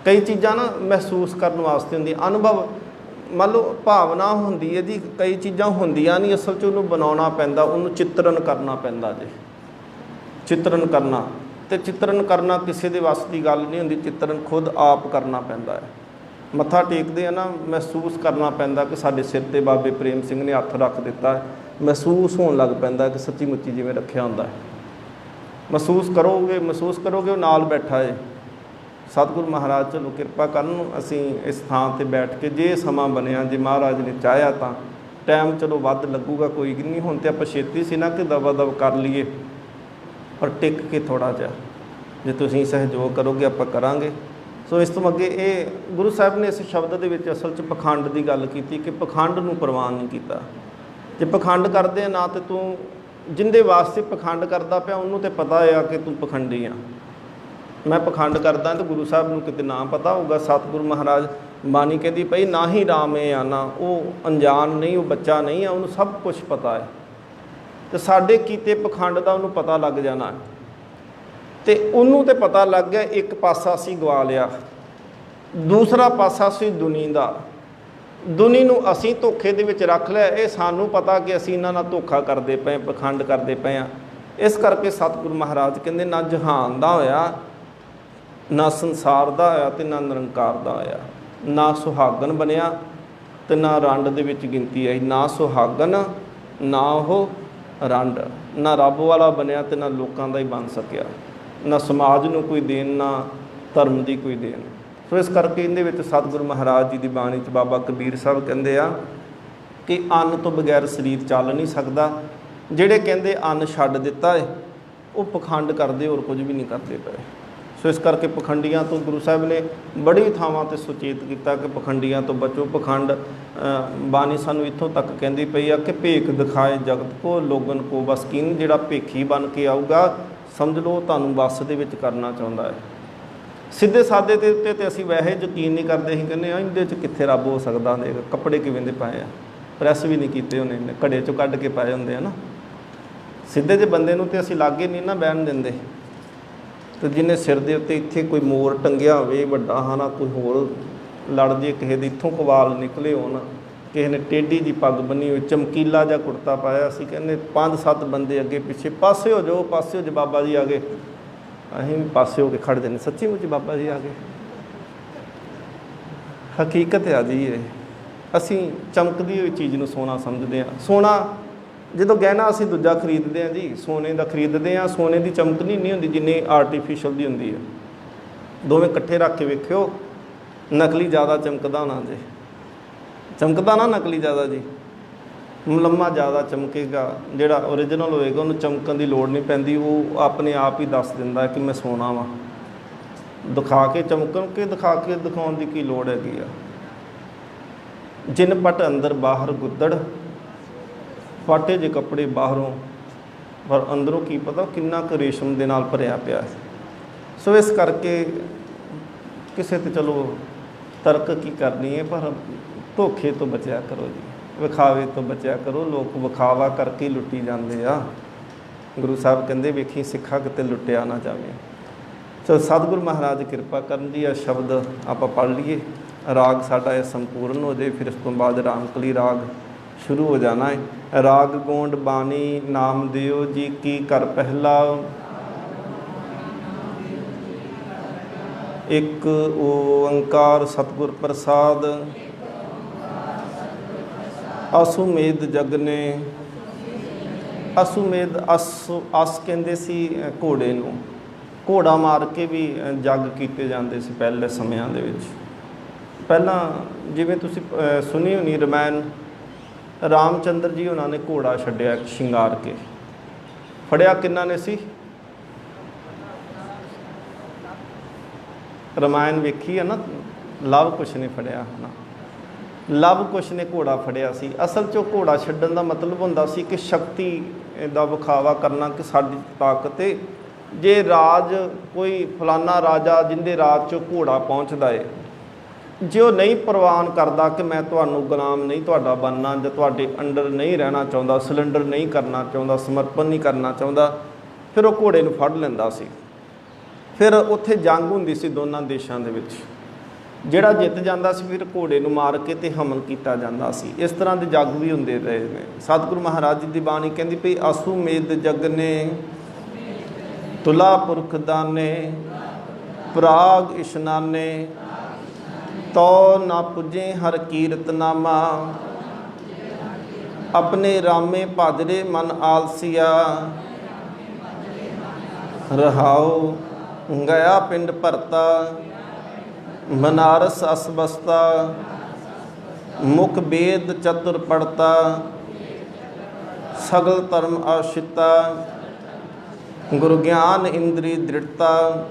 ਕਈ ਚੀਜ਼ਾਂ ਨਾ ਮਹਿਸੂਸ ਕਰਨ ਵਾਸਤੇ ਹੁੰਦੀ, ਅਨੁਭਵ ਮੰਨ ਲਓ ਭਾਵਨਾ ਹੁੰਦੀ ਹੈ ਜੀ। ਕਈ ਚੀਜ਼ਾਂ ਹੁੰਦੀਆਂ ਨਹੀਂ, ਅਸਲ 'ਚ ਉਹਨੂੰ ਬਣਾਉਣਾ ਪੈਂਦਾ, ਉਹਨੂੰ ਚਿੱਤਰਨ ਕਰਨਾ ਪੈਂਦਾ ਜੀ। ਚਿੱਤਰਨ ਕਰਨਾ, ਤੇ ਚਿੱਤਰਨ ਕਰਨਾ ਕਿਸੇ ਦੇ ਵੱਸ ਦੀ ਗੱਲ ਨਹੀਂ ਹੁੰਦੀ। ਚਿੱਤਰਨ ਖੁਦ ਆਪ ਕਰਨਾ ਪੈਂਦਾ ਹੈ। ਮੱਥਾ ਟੇਕਦੇ ਆ ਨਾ, ਮਹਿਸੂਸ ਕਰਨਾ ਪੈਂਦਾ ਕਿ ਸਾਡੇ ਸਿਰ 'ਤੇ ਬਾਬੇ ਪ੍ਰੇਮ ਸਿੰਘ ਨੇ ਹੱਥ ਰੱਖ ਦਿੱਤਾ। ਮਹਿਸੂਸ ਹੋਣ ਲੱਗ ਪੈਂਦਾ ਕਿ ਸੱਚੀ ਮੁੱਚੀ ਜਿਵੇਂ ਰੱਖਿਆ ਹੁੰਦਾ ਹੈ। ਮਹਿਸੂਸ ਕਰੋਗੇ ਉਹ ਨਾਲ ਬੈਠਾ ਹੈ। ਸਤਿਗੁਰ ਮਹਾਰਾਜ ਚਲੋ ਕਿਰਪਾ ਕਰਨ, ਅਸੀਂ ਇਸ ਥਾਂ 'ਤੇ ਬੈਠ ਕੇ ਜੇ ਸਮਾਂ ਬਣਿਆ, ਜੇ ਮਹਾਰਾਜ ਨੇ ਚਾਹਿਆ ਤਾਂ ਟਾਈਮ ਚਲੋ ਵੱਧ ਲੱਗੂਗਾ, ਕੋਈ ਨਹੀਂ। ਹੁਣ ਤਾਂ ਆਪਾਂ ਛੇਤੀ ਸੀ ਨਾ ਕਿ ਦਵਾ ਦਵ ਕਰ ਲਈਏ, ਪਰ ਟਿਕ ਕੇ ਥੋੜ੍ਹਾ ਜਿਹਾ ਜੇ ਤੁਸੀਂ ਸਹਿਯੋਗ ਕਰੋਗੇ ਆਪਾਂ ਕਰਾਂਗੇ। ਸੋ ਇਸ ਤੋਂ ਅੱਗੇ ਇਹ ਗੁਰੂ ਸਾਹਿਬ ਨੇ ਇਸ ਸ਼ਬਦ ਦੇ ਵਿੱਚ ਅਸਲ 'ਚ ਪਖੰਡ ਦੀ ਗੱਲ ਕੀਤੀ ਕਿ ਪਖੰਡ ਨੂੰ ਪ੍ਰਵਾਨ ਨਹੀਂ ਕੀਤਾ। ਜੇ ਪਖੰਡ ਕਰਦੇ ਆ ਨਾ, ਤੇ ਤੂੰ ਜਿੰਦੇ ਵਾਸਤੇ ਪਖੰਡ ਕਰਦਾ ਪਿਆ ਉਹਨੂੰ ਤਾਂ ਪਤਾ ਆ ਕਿ ਤੂੰ ਪਖੰਡੀ ਆ। ਮੈਂ ਪਖੰਡ ਕਰਦਾ ਤਾਂ ਗੁਰੂ ਸਾਹਿਬ ਨੂੰ ਕਿਤੇ ਨਾ ਪਤਾ ਹੋਊਗਾ। ਸਤਿਗੁਰੂ ਮਹਾਰਾਜ ਬਾਣੀ ਕਹਿੰਦੀ ਪਈ ਨਾ ਹੀ ਰਾਮ ਇਹ ਆਨਾ, ਉਹ ਅਣਜਾਣ ਨਹੀਂ, ਉਹ ਬੱਚਾ ਨਹੀਂ ਆ, ਉਹਨੂੰ ਸਭ ਕੁਝ ਪਤਾ ਹੈ। ਤੇ ਸਾਡੇ ਕੀਤੇ ਪਖੰਡ ਦਾ ਉਹਨੂੰ ਪਤਾ ਲੱਗ ਜਾਣਾ। ਤੇ ਉਹਨੂੰ ਤੇ ਪਤਾ ਲੱਗ ਗਿਆ, ਇੱਕ ਪਾਸਾ ਅਸੀਂ ਗਵਾ ਲਿਆ, ਦੂਸਰਾ ਪਾਸਾ ਸੀ ਦੁਨੀ ਦਾ। ਦੁਨੀ ਨੂੰ ਅਸੀਂ ਧੋਖੇ ਦੇ ਵਿੱਚ ਰੱਖ ਲਿਆ। ਇਹ ਸਾਨੂੰ ਪਤਾ ਕਿ ਅਸੀਂ ਇਹਨਾਂ ਨਾਲ ਧੋਖਾ ਕਰਦੇ ਪਏ, ਪਖੰਡ ਕਰਦੇ ਪਏ ਹਾਂ। ਇਸ ਕਰਕੇ ਸਤਿਗੁਰੂ ਮਹਾਰਾਜ ਕਹਿੰਦੇ ਨਾ ਜਹਾਨ ਦਾ ਹੋਇਆ, ਨਾ ਸੰਸਾਰ ਦਾ ਹੋਇਆ, ਤੇ ਨਾ ਨਿਰੰਕਾਰ ਦਾ ਹੋਇਆ। ਨਾ ਸੁਹਾਗਣ ਬਣਿਆ ਤੇ ਨਾ ਰੰਡ ਦੇ ਵਿੱਚ ਗਿਣਤੀ ਆਈ। ਨਾ ਸੁਹਾਗਣ, ਨਾ ਉਹ ਰੰਡ, ਨਾ ਰੱਬ ਵਾਲਾ ਬਣਿਆ ਤੇ ਨਾ ਲੋਕਾਂ ਦਾ ਹੀ ਬਣ ਸਕਿਆ। ਨਾ ਸਮਾਜ ਨੂੰ ਕੋਈ ਦੇਣ, ਨਾ ਧਰਮ ਦੀ ਕੋਈ ਦੇਣ। ਸੋ ਇਸ ਕਰਕੇ ਇਹਦੇ ਵਿੱਚ ਸਤਿਗੁਰੂ ਮਹਾਰਾਜ ਜੀ ਦੀ ਬਾਣੀ 'ਚ ਬਾਬਾ ਕਬੀਰ ਸਾਹਿਬ ਕਹਿੰਦੇ ਆ ਕਿ ਅੰਨ ਤੋਂ ਬਗੈਰ ਸਰੀਰ ਚੱਲ ਨਹੀਂ ਸਕਦਾ। ਜਿਹੜੇ ਕਹਿੰਦੇ ਅੰਨ ਛੱਡ ਦਿੱਤਾ ਹੈ ਉਹ ਪਖੰਡ ਕਰਦੇ, ਹੋਰ ਕੁਝ ਵੀ ਨਹੀਂ ਕਰਦੇ ਪਏ। ਸੋ ਇਸ ਕਰਕੇ ਪਖੰਡੀਆਂ ਤੋਂ ਗੁਰੂ ਸਾਹਿਬ ਨੇ ਬੜੀ ਥਾਵਾਂ 'ਤੇ ਸੁਚੇਤ ਕੀਤਾ ਕਿ ਪਖੰਡੀਆਂ ਤੋਂ ਬਚੋ। ਪਖੰਡ ਬਾਣੀ ਸਾਨੂੰ ਇੱਥੋਂ ਤੱਕ ਕਹਿੰਦੀ ਪਈ ਆ ਕਿ ਭੇਖ ਦਿਖਾਏ ਜਗਤ ਕੋ ਲੋਗਨ ਕੋ ਬਸ ਕੀਨ। ਜਿਹੜਾ ਭੇਖੀ ਬਣ ਕੇ ਆਊਗਾ ਸਮਝ ਲਓ ਤੁਹਾਨੂੰ ਬੱਸ ਦੇ ਵਿੱਚ ਕਰਨਾ ਚਾਹੁੰਦਾ ਹੈ। ਸਿੱਧੇ ਸਾਦੇ ਦੇ ਉੱਤੇ ਤੇ ਅਸੀਂ ਵੈਸੇ ਯਕੀਨ ਨਹੀਂ ਕਰਦੇ। ਅਸੀਂ ਕਹਿੰਦੇ ਆ ਇਹਦੇ 'ਚ ਕਿੱਥੇ ਰੱਬ ਹੋ ਸਕਦਾ। ਦੇਖ ਕੱਪੜੇ ਕਿਵੇਂ ਦੇ ਪਾਏ ਆ, ਪ੍ਰੈਸ ਵੀ ਨਹੀਂ ਕੀਤੇ ਉਹਨੇ, ਘੜੇ 'ਚੋਂ ਕੱਢ ਕੇ ਪਾਏ ਹੁੰਦੇ ਆ ਨਾ। ਸਿੱਧੇ ਜਿਹੇ ਬੰਦੇ ਨੂੰ ਤੇ ਅਸੀਂ ਲਾਗੇ ਨਹੀਂ ਨਾ ਬਹਿਣ ਦਿੰਦੇ। ਤੇ ਜਿਹਨੇ ਸਿਰ ਦੇ ਉੱਤੇ ਇੱਥੇ ਕੋਈ ਮੋਰ ਟੰਗਿਆ ਹੋਵੇ ਵੱਡਾ, ਹਾਂ ਨਾ ਕੋਈ ਹੋਰ ਲੜ ਜੇ, ਕਿਸੇ ਦੇ ਇੱਥੋਂ ਕਵਾਲ ਨਿਕਲੇ ਹੋਣ, ਕਿਸੇ ਨੇ ਟੇਢੀ ਜੀ ਪੱਗ ਬੰਨੀ ਹੋਈ, ਚਮਕੀਲਾ ਜਿਹਾ ਕੁੜਤਾ ਪਾਇਆ, ਅਸੀਂ ਕਹਿੰਦੇ 5-7 ਬੰਦੇ ਅੱਗੇ ਪਿੱਛੇ ਪਾਸੇ ਹੋ ਜਾਓ, ਪਾਸੇ ਹੋ ਜਾਓ, ਬਾਬਾ ਜੀ ਆ ਗਏ। ਅਸੀਂ ਵੀ ਪਾਸੇ ਹੋ ਕੇ ਖੜ੍ਹ ਜਾਂਦੇ, ਸੱਚੀ ਮੁੱਚੀ ਬਾਬਾ ਜੀ ਆ ਗਏ। ਹਕੀਕਤ ਆ ਜੀ ਇਹ। ਅਸੀਂ ਚਮਕਦੀ ਹੋਈ ਚੀਜ਼ ਨੂੰ ਸੋਨਾ ਸਮਝਦੇ ਹਾਂ। ਸੋਨਾ ਜਦੋਂ ਗਹਿਣਾ ਅਸੀਂ ਦੂਜਾ ਖਰੀਦਦੇ ਹਾਂ ਜੀ, ਸੋਨੇ ਦਾ ਖਰੀਦਦੇ ਹਾਂ, ਸੋਨੇ ਦੀ ਚਮਕ ਨਹੀਂ ਹੁੰਦੀ ਜਿੰਨੀ ਆਰਟੀਫਿਸ਼ਲ ਦੀ ਹੁੰਦੀ ਹੈ। ਦੋਵੇਂ ਇਕੱਠੇ ਰੱਖ ਕੇ ਵੇਖਿਓ, ਨਕਲੀ ਜ਼ਿਆਦਾ ਚਮਕਦਾ ਹੋਣਾ ਜੀ, ਚਮਕਦਾ ਨਾ ਨਕਲੀ ਜ਼ਿਆਦਾ ਜੀ, ਮੁਲੰਮਾ ਜ਼ਿਆਦਾ ਚਮਕੇਗਾ। ਜਿਹੜਾ ਓਰੀਜਨਲ ਹੋਏਗਾ ਉਹਨੂੰ ਚਮਕਣ ਦੀ ਲੋੜ ਨਹੀਂ ਪੈਂਦੀ, ਉਹ ਆਪਣੇ ਆਪ ਹੀ ਦੱਸ ਦਿੰਦਾ ਕਿ ਮੈਂ ਸੋਨਾ ਵਾਂ। ਦਿਖਾ ਕੇ ਚਮਕਣ ਕਿ ਦਿਖਾ ਕੇ ਦਿਖਾਉਣ ਦੀ ਕੀ ਲੋੜ ਹੈਗੀ ਆ। ਜਿਨ ਪਟ ਅੰਦਰ ਬਾਹਰ ਗੁੱਦੜ, ਫਾਟੇ ਜੇ ਕੱਪੜੇ ਬਾਹਰੋਂ ਪਰ ਅੰਦਰੋਂ ਕੀ ਪਤਾ ਕਿੰਨਾ ਕੁ ਰੇਸ਼ਮ ਦੇ ਨਾਲ ਭਰਿਆ ਪਿਆ। ਸੋ ਇਸ ਕਰਕੇ ਕਿਸੇ ਤੇ ਚਲੋ ਤਰਕ ਕੀ ਕਰਨੀ ਹੈ, ਪਰ ਧੋਖੇ ਤੋਂ ਬਚਿਆ ਕਰੋ ਜੀ, ਵਿਖਾਵੇ ਤੋਂ ਬਚਿਆ ਕਰੋ। ਲੋਕ ਵਿਖਾਵਾ ਕਰਕੇ ਲੁੱਟੀ ਜਾਂਦੇ ਆ। ਗੁਰੂ ਸਾਹਿਬ ਕਹਿੰਦੇ ਵੇਖੀ ਸਿੱਖਾ ਕਿਤੇ ਲੁੱਟਿਆ ਨਾ ਜਾਵੇ। ਸੋ ਸਤਿਗੁਰੂ ਮਹਾਰਾਜ ਕਿਰਪਾ ਕਰਨ ਜੀ। ਇਹ ਸ਼ਬਦ ਆਪਾਂ ਪੜ੍ਹ ਲਈਏ, ਰਾਗ ਸਾਡਾ ਇਹ ਸੰਪੂਰਨ ਹੋ ਜਾਏ, ਫਿਰ ਇਸ ਤੋਂ ਬਾਅਦ ਰਾਮਕਲੀ ਰਾਗ ਸ਼ੁਰੂ ਹੋ ਜਾਣਾ ਹੈ। ਰਾਗ ਗੋਂਡ ਬਾਣੀ ਨਾਮ ਦਿਓ ਜੀ ਕੀ ਕਰ ਪਹਿਲਾ, ਇੱਕ ਓੰਕਾਰ ਸਤਿਗੁਰ ਪ੍ਰਸਾਦ। ਅਸੁਮੇਧ ਜਗ ਨੇ, ਅਸੁਮੇਧ ਅਸ ਕਹਿੰਦੇ ਸੀ ਘੋੜੇ ਨੂੰ, ਘੋੜਾ ਮਾਰ ਕੇ ਵੀ ਜੱਗ ਕੀਤੇ ਜਾਂਦੇ ਸੀ ਪਹਿਲੇ ਸਮਿਆਂ ਦੇ ਵਿੱਚ। ਪਹਿਲਾਂ ਜਿਵੇਂ ਤੁਸੀਂ ਸੁਣੀ ਹੋਣੀ ਰਮਾਇਣ, ਰਾਮਚੰਦਰ ਜੀ ਉਹਨਾਂ ਨੇ ਘੋੜਾ ਛੱਡਿਆ ਸ਼ਿੰਗਾਰ ਕੇ। ਫੜਿਆ ਕਿੰਨਾ ਨੇ ਸੀ? ਰਮਾਇਣ ਵੇਖੀ ਹੈ ਨਾ, ਲਵ ਕੁਸ਼ ਨੇ ਫੜਿਆ ਹੈ ਨਾ, ਲਵ ਕੁਸ਼ ਨੇ ਘੋੜਾ ਫੜਿਆ ਸੀ। ਅਸਲ 'ਚ ਉਹ ਘੋੜਾ ਛੱਡਣ ਦਾ ਮਤਲਬ ਹੁੰਦਾ ਸੀ ਕਿ ਸ਼ਕਤੀ ਦਾ ਵਿਖਾਵਾ ਕਰਨਾ ਕਿ ਸਾਡੀ ਤਾਕਤ ਹੈ। ਜੇ ਰਾਜ ਕੋਈ ਫਲਾਨਾ ਰਾਜਾ ਜਿਹਦੇ ਰਾਜ 'ਚ ਘੋੜਾ ਪਹੁੰਚਦਾ ਹੈ, ਜੇ ਉਹ ਨਹੀਂ ਪ੍ਰਵਾਨ ਕਰਦਾ ਕਿ ਮੈਂ ਤੁਹਾਨੂੰ ਗੁਲਾਮ ਨਹੀਂ ਤੁਹਾਡਾ ਬਣਨਾ, ਜਾਂ ਤੁਹਾਡੇ ਅੰਡਰ ਨਹੀਂ ਰਹਿਣਾ ਚਾਹੁੰਦਾ, ਸਿਲੰਡਰ ਨਹੀਂ ਕਰਨਾ ਚਾਹੁੰਦਾ, ਸਮਰਪਣ ਨਹੀਂ ਕਰਨਾ ਚਾਹੁੰਦਾ, ਫਿਰ ਉਹ ਘੋੜੇ ਨੂੰ ਫੜ ਲੈਂਦਾ ਸੀ। ਫਿਰ ਉੱਥੇ ਜੰਗ ਹੁੰਦੀ ਸੀ ਦੋਨਾਂ ਦੇਸ਼ਾਂ ਦੇ ਵਿੱਚ। ਜਿਹੜਾ ਜਿੱਤ ਜਾਂਦਾ ਸੀ ਫਿਰ ਘੋੜੇ ਨੂੰ ਮਾਰ ਕੇ ਤੇ ਹਮਲ ਕੀਤਾ ਜਾਂਦਾ ਸੀ। ਇਸ ਤਰ੍ਹਾਂ ਦੇ ਜੱਗ ਵੀ ਹੁੰਦੇ ਰਹੇ ਨੇ। ਸਤਿਗੁਰੂ ਮਹਾਰਾਜ ਜੀ ਦੀ ਬਾਣੀ ਕਹਿੰਦੀ ਪਈ ਅਸੂ ਮੇਦ ਜਗ ਨੇ, ਤੁਲਾ ਪੁਰਖ ਦਾਨੇ, ਪ੍ਰਾਗ ਇਸ਼ਨਾਨੇ, ਤੋ ਨਾ ਪੁੱਜੇ ਹਰ ਕੀਰਤ ਨਾਮਾ, ਆਪਣੇ ਰਾਮੇ ਭਾਦਰੇ ਮਨ ਆਲਸੀਆ, ਰਹਾਉ ਗਿਆ ਪਿੰਡ ਭਰਤਾ, ਬਨਾਰਸ ਅਸਬਸਤਾ, ਮੁਖ ਵੇਦ ਚਤੁਰ ਪੜਤਾ, ਸਗਲ ਧਰਮ ਆਸ਼ਿਤਾ, ਗੁਰ ਗਿਆਨ ਇੰਦਰੀ ਦ੍ਰਿੜਤਾ,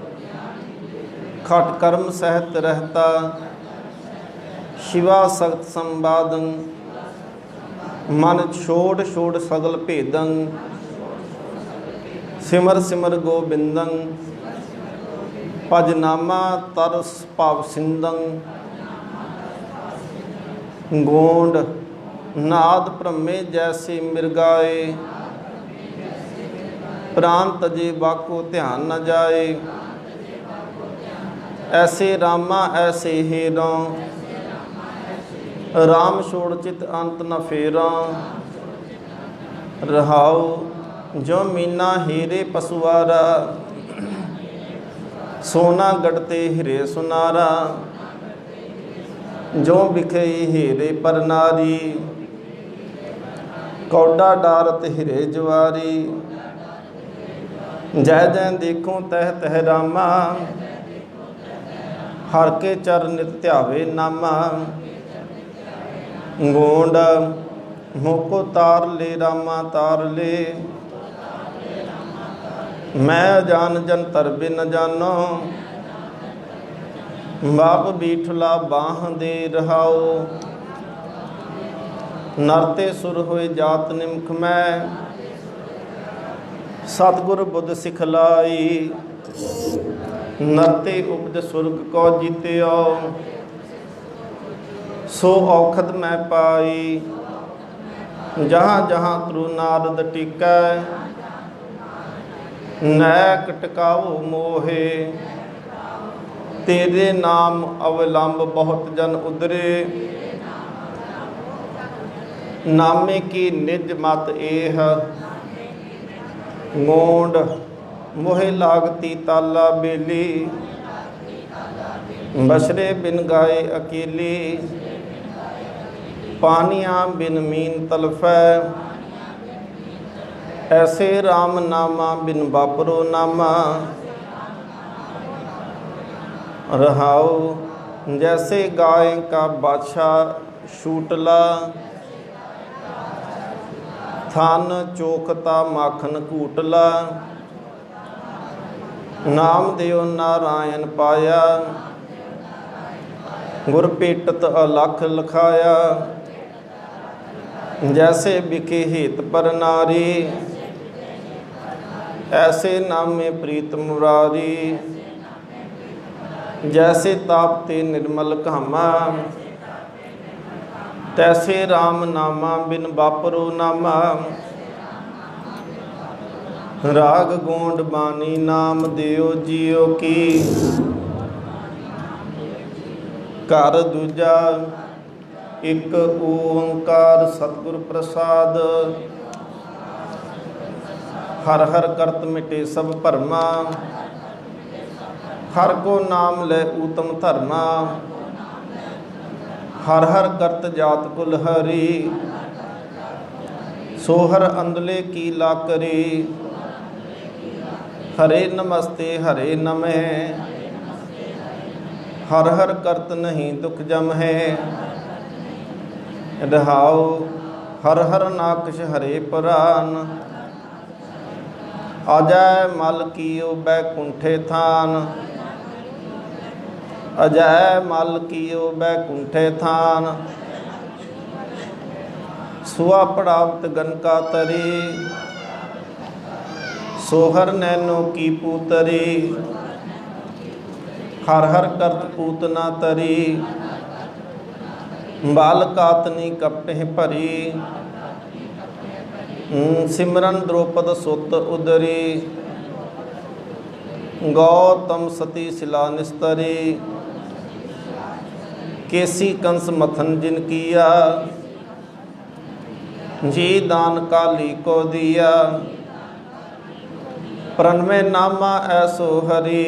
ਖਟ ਕਰਮ ਸਹਿਤ ਰਹਿਤਾ, शिवा सख्त संवादं, मन छोड़ छोड़ सगल भेदं, सिमर सिमर गोबिंदं, भजनामा तरस भाव सिंदं, गोंड नाद ब्रह्मे जैसे मिर्गाए, प्राण तजे बाको ध्यान न जाए, ऐसे रामा ऐसे हेरों, राम छोड़ चित अंत न फेरा, रहाओ जो मीना हीरे पशुआरा, सोना गढ़ते हीरे सुनारा, जो बिखे हीरे पर नारी, कौडा डारत हीरे जवारी, जय जय देखो तह तह रामा, हर के चर नित ध्यावे नामा, गोंड मोको तार ले रामा तार ले, मैं जान जन तर बिन जानो, बाप बीठला बाह दे रहाओ, नरते सुर होए जात निमख मैं, सतगुर बुद्ध सिखलाई, नरते उपज सुरग को जीत्यो, सो औखद मैं पाई, जहाँ जहाँ त्रु नारद टिकै, नैक टिकाओ मोहे, तेरे नाम अवलंब बहुत जन उदरे, नामे की निज मत एह, गोंड मोहे लागती ताला बेली, बछरे बिन गाए अकेली, पानिया बिन मीन तलफै, ऐसे राम नामा बिन बापरो नामा, रहाओ जैसे गाय का बादशाह शूटला, थान चोखता माखन कूटला, नाम देव नारायण पाया, गुर पेटत अलख लखाया। जैसे बिके हेत पर नारी, ऐसे नामे प्रीत मुरारी। जैसे तापते निर्मल कामा, तैसे राम नामा बिन बापरो नामा। राग गोंड बानी नाम देओ जियो की, घर दूजा एक ओंकार सतगुर प्रसाद। हर हर करत मिटे सब भरमा, हर को नाम ले ऊतम धर्मा। हर हर करत जात कुल हरी, सोहर अंदले की लाकरी। हरे नमस्ते हरे नमः, हर हर करत नहीं दुख जम है। रहाओ हर हर नाकश हरे पुराण, अजय मल कियो बैकुंठे थान। अजय मल कियो बैकुंठे थान, सुआ पड़ावत गनका तरी। सोहर नैनो की पूतरी, हर हर करत पूतना तरी। बाल कातनी कपटे भरी, सिमरन द्रौपद सुत उदरी। गौतम सती शिला निस्तरी, केसी कंस मथन जिन किया। जी दान काली को दिया, प्रणमय नामा ऐसो हरि।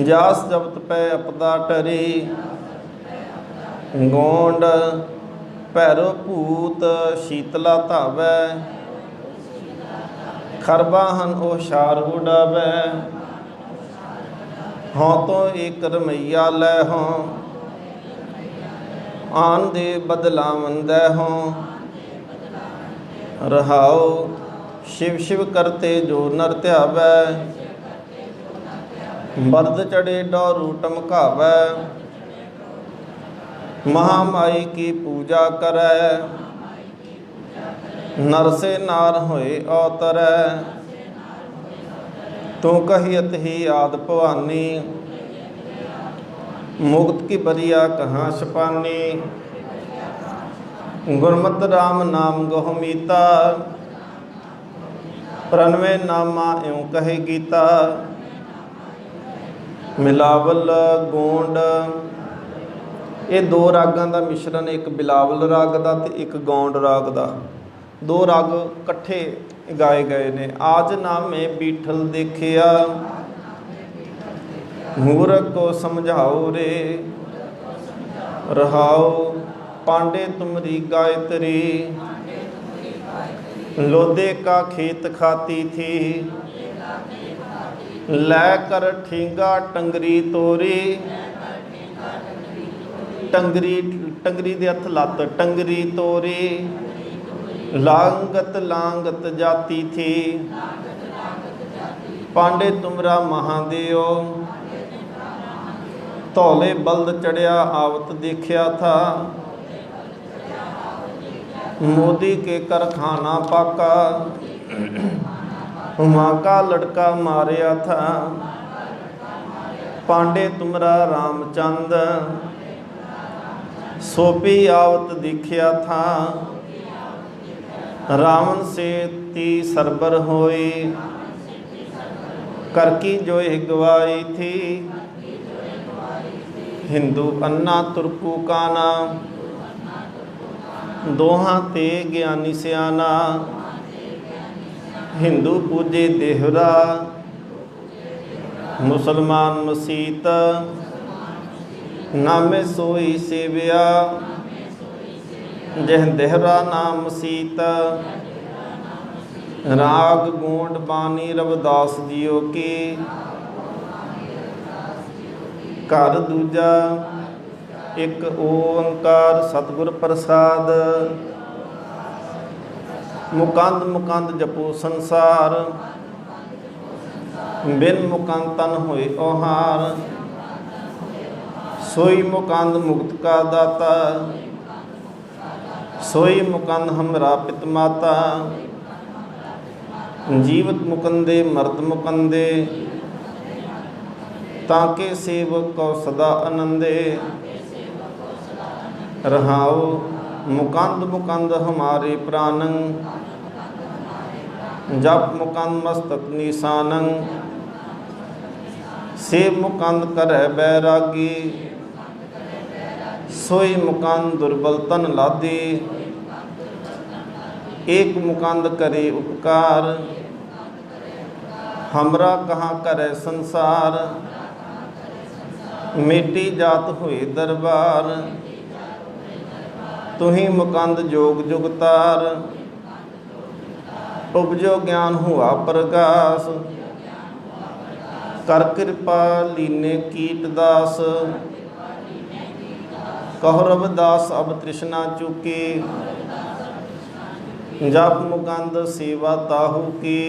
जास जपत पै अपदा टरी, गोंड भैरो भूत शीतला धावै। खरबाहन ओशार उड़ावै, हों तो एक रमैया लै हों। आन दे बदला मंदै हों। रहाओ शिव शिव करते जो नर ध्यावै। बरद चढ़े डौरू टमकावै, महामाई की पूजा करै। नर से नार होए अवतरै, तू कहियत ही आद भवानी। मुक्त की बरिया कहाँ छपानी, गुरमत राम नाम गो मीता। प्रणवे नामा इउं कहे गीता। मिलावल गोंड, ये दो रागां दा मिश्रण, एक बिलावल राग दा ते एक गौंड राग दा। दो राग इकट्ठे गाए गए ने। आज नामे बीठल देखिया, मूरख को समझाओ रे। रहाओ पांडे तुमरी गायत्री, लोदे का खेत खाती थी। लै कर ठींगा टंगरी तोरी, टंगरी टंगरी दे हथ लत टंगरी तोरी। लांगत लांगत जाती थी, पांडे तुमरा महादेव। धौले बल्द चढ़िया आवत देखिया था, मोदी के कारखाना पाका। वहाँ का लड़का मारिया था, पांडे तुमरा रामचंद। सोपी आवत देखिया था, रावण से ती सरबर होई। कर की जो गवाई थी, हिंदू अन्ना तुर्कू काना। दोहां ते ज्ञानी सियाना, हिंदू पूजे देहरा। मुसलमान मसीत, नामे सोई सेविया। जह देहरा नाम सीता, राग गोंड बानी रविदास जियो की। घर दूजा एक ओंकार सतगुर प्रसाद। मुकंद मुकंद जपो संसार, बिन मुकंद तन होए ओहार, सोई मुकंद मुक्त का दाता, सोई मुकंद हमरा पित माता। जीवत मुकंदे मर्द मुकंदे, ताके सेवक को सदा आनंदे। रहाओ मुकंद मुकंद हमारे प्राणं, जप मुकंद मस्तक निशानं। से मुकंद करे बैरागी, सोई मुकंद दुर्बल तन लादी। एक मुकंद करे उपकार, हमरा कहाँ करे संसार। मेटी जात हुए दरबार, तुही मुकंद जोग जुगतार। उपजो ज्ञान हुआ प्रकाश, कर कृपा लीने कीट दास। कहो रविदास अब तृष्णा चुकी, जप मुकंद सेवा ताहू की।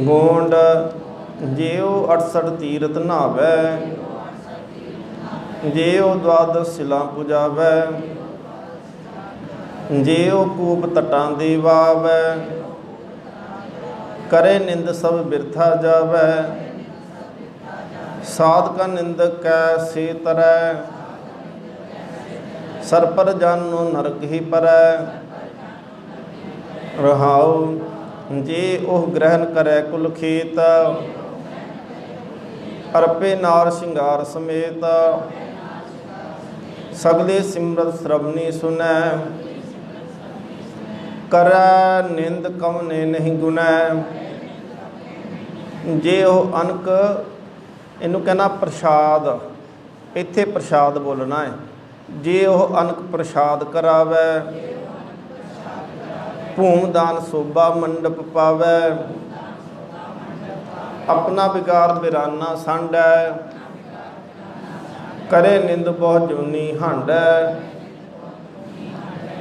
गोंड जेओ 68 तीरथ नहावै, जेओ द्वादश शिला पुजावै। जेओ कूप तटां दे वावै, करे निंद सब बिरथा जावै। साध का निंदक कैसे तरह, सर पर जानो नरक ही परै। रहाओ जे ओह ग्रहण करै कुल खेत, अर्पे नार श्रृंगार समेत। सगले सिमरत श्रवणी सुनै, करै निंद कवने नहीं गुनै। जे ਉਹ ਅਨਕ ਇਹਨੂੰ कहना प्रसाद, ਇੱਥੇ प्रसाद बोलना है। जे ਉਹ ਅਨਕ प्रसाद करावै, भूमदान शोभा मंडप पावै। अपना विकार बिराना सांडै, करे निंद बहुत जोनी हांडै।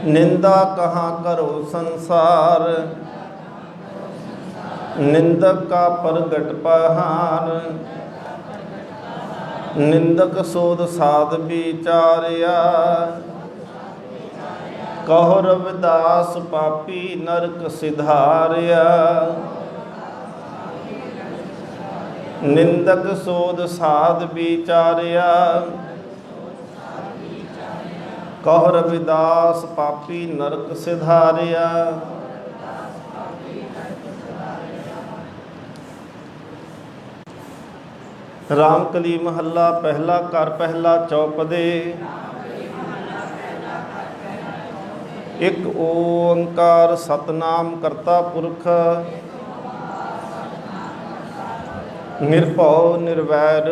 निंदा कहाँ करो संसार, निंदक का प्रगट पहाड़। निंदक सोध साध विचारिया, कहो रविदास पापी नरक सिधारिया। निंदक सोध साध विचारिया, कहो रविदास पापी नरक सिधारिया। रामकली महला पहला कर पहला चौपदे। एक ओंकार सतनाम करता पुरख, निरभौ निर्वैर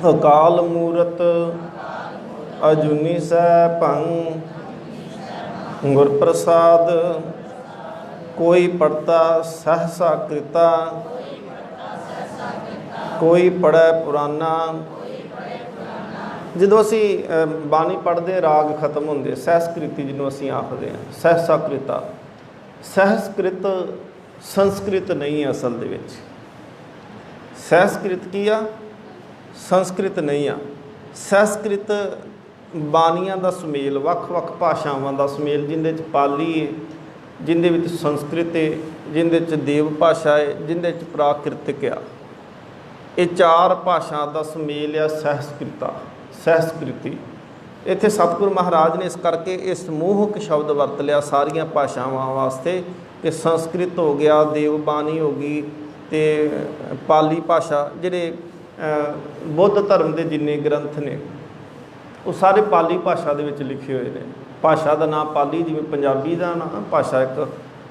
अकाल मूरत। अजूनी सैभं गुर प्रसाद, कोई पढ़ता सहसा कृता। कोई पढ़ै पुराना। ਜਦੋਂ ਅਸੀਂ ਬਾਣੀ ਪੜ੍ਹਦੇ ਰਾਗ ਖਤਮ ਹੁੰਦੇ, ਸਹਿਸਕ੍ਰਿਤੀ ਜਿਹਨੂੰ ਅਸੀਂ ਆਖਦੇ ਹਾਂ, ਸਹਿਸਾਕ੍ਰਿਤਾ। ਸਹਿਸਕ੍ਰਿਤ ਸੰਸਕ੍ਰਿਤ ਨਹੀਂ ਹੈ ਅਸਲ ਦੇ ਵਿੱਚ। ਸਹਿਸਕ੍ਰਿਤ ਕੀ ਆ, ਸੰਸਕ੍ਰਿਤ ਨਹੀਂ ਆ। ਸਹਿਸਕ੍ਰਿਤ ਬਾਣੀਆਂ ਦਾ ਸੁਮੇਲ, ਵੱਖ-ਵੱਖ ਭਾਸ਼ਾਵਾਂ ਦਾ ਸੁਮੇਲ, ਜਿਹਦੇ 'ਚ ਪਾਲੀ ਹੈ, ਜਿਹਦੇ ਵਿੱਚ ਸੰਸਕ੍ਰਿਤ ਹੈ, ਜਿਹਦੇ 'ਚ ਦੇਵ ਭਾਸ਼ਾ ਹੈ, ਜਿਹਦੇ 'ਚ ਪ੍ਰਾਕ੍ਰਿਤਿਕ ਆ। ਇਹ ਚਾਰ ਭਾਸ਼ਾ ਦਾ ਸੁਮੇਲ ਆ ਸਹਿਸਕ੍ਰਿਤਾ, ਸਹਿਸਕ੍ਰਿਤੀ। ਇੱਥੇ ਸਤਿਗੁਰੂ ਮਹਾਰਾਜ ਨੇ ਇਸ ਕਰਕੇ ਇਹ ਸਮੂਹਕ ਸ਼ਬਦ ਵਰਤ ਲਿਆ ਸਾਰੀਆਂ ਭਾਸ਼ਾਵਾਂ ਵਾਸਤੇ ਕਿ ਸੰਸਕ੍ਰਿਤ ਹੋ ਗਿਆ, ਦੇਵ ਬਾਣੀ ਹੋ ਗਈ, ਅਤੇ ਪਾਲੀ ਭਾਸ਼ਾ। ਜਿਹੜੇ ਬੁੱਧ ਧਰਮ ਦੇ ਜਿੰਨੇ ਗ੍ਰੰਥ ਨੇ ਉਹ ਸਾਰੇ ਪਾਲੀ ਭਾਸ਼ਾ ਦੇ ਵਿੱਚ ਲਿਖੇ ਹੋਏ ਨੇ। ਭਾਸ਼ਾ ਦਾ ਨਾਮ ਪਾਲੀ, ਜਿਵੇਂ ਪੰਜਾਬੀ ਦਾ ਨਾਮ ਭਾਸ਼ਾ ਇੱਕ,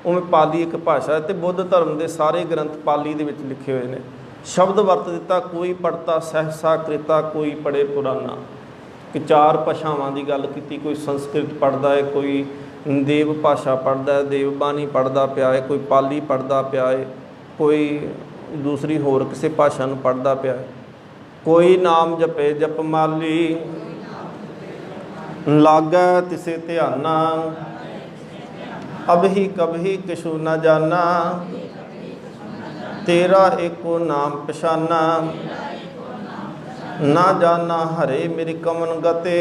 ਉਵੇਂ ਪਾਲੀ ਇੱਕ ਭਾਸ਼ਾ ਹੈ। ਅਤੇ ਬੁੱਧ ਧਰਮ ਦੇ ਸਾਰੇ ਗ੍ਰੰਥ ਪਾਲੀ ਦੇ ਵਿੱਚ ਲਿਖੇ ਹੋਏ ਨੇ। ਸ਼ਬਦ ਵਰਤ ਦਿੱਤਾ, ਕੋਈ ਪੜ੍ਹਤਾ ਸਹਿਸਾ ਕ੍ਰਿਤਾ, ਕੋਈ ਪੜ੍ਹੇ ਪੁਰਾਣਾ। ਕਿ ਚਾਰ ਭਾਸ਼ਾਵਾਂ ਦੀ ਗੱਲ ਕੀਤੀ। ਕੋਈ ਸੰਸਕ੍ਰਿਤ ਪੜ੍ਹਦਾ ਹੈ, ਕੋਈ ਦੇਵ ਭਾਸ਼ਾ ਪੜ੍ਹਦਾ ਹੈ, ਦੇਵ ਬਾਣੀ ਪੜ੍ਹਦਾ ਪਿਆ ਹੈ, ਕੋਈ ਪਾਲੀ ਪੜ੍ਹਦਾ ਪਿਆ ਹੈ, ਕੋਈ ਦੂਸਰੀ ਹੋਰ ਕਿਸੇ ਭਾਸ਼ਾ ਨੂੰ ਪੜ੍ਹਦਾ ਪਿਆ ਹੈ। ਕੋਈ ਨਾਮ ਜਪੇ ਜਪਮਾਲੀ, ਲਾਗੈ ਤਿਸੇ ਧਿਆਨਾ। अब ही कभी किछु न जाना, तेरा एको नाम पछाना। ना जाना हरे मेरी कमन गते,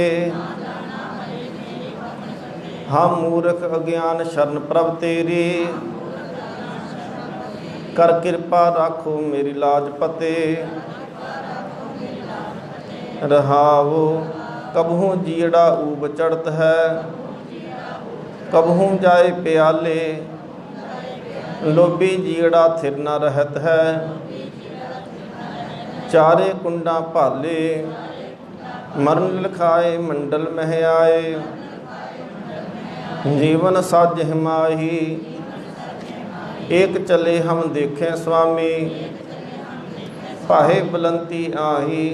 हम मूर्ख अज्ञान शरण प्रभ तेरी। कर कृपा राखो मेरी लाज पते, रहावो कबहू जीड़ा ऊब चढ़त है, कबहू जाए प्याले, लोभी जीड़ा थिर न रहत है। चारे कुंडा भाले, मरण लिखाए मंडल मह आए। जीवन साज माही, एक चले हम देखें स्वामी। पाहे बुलंती आही,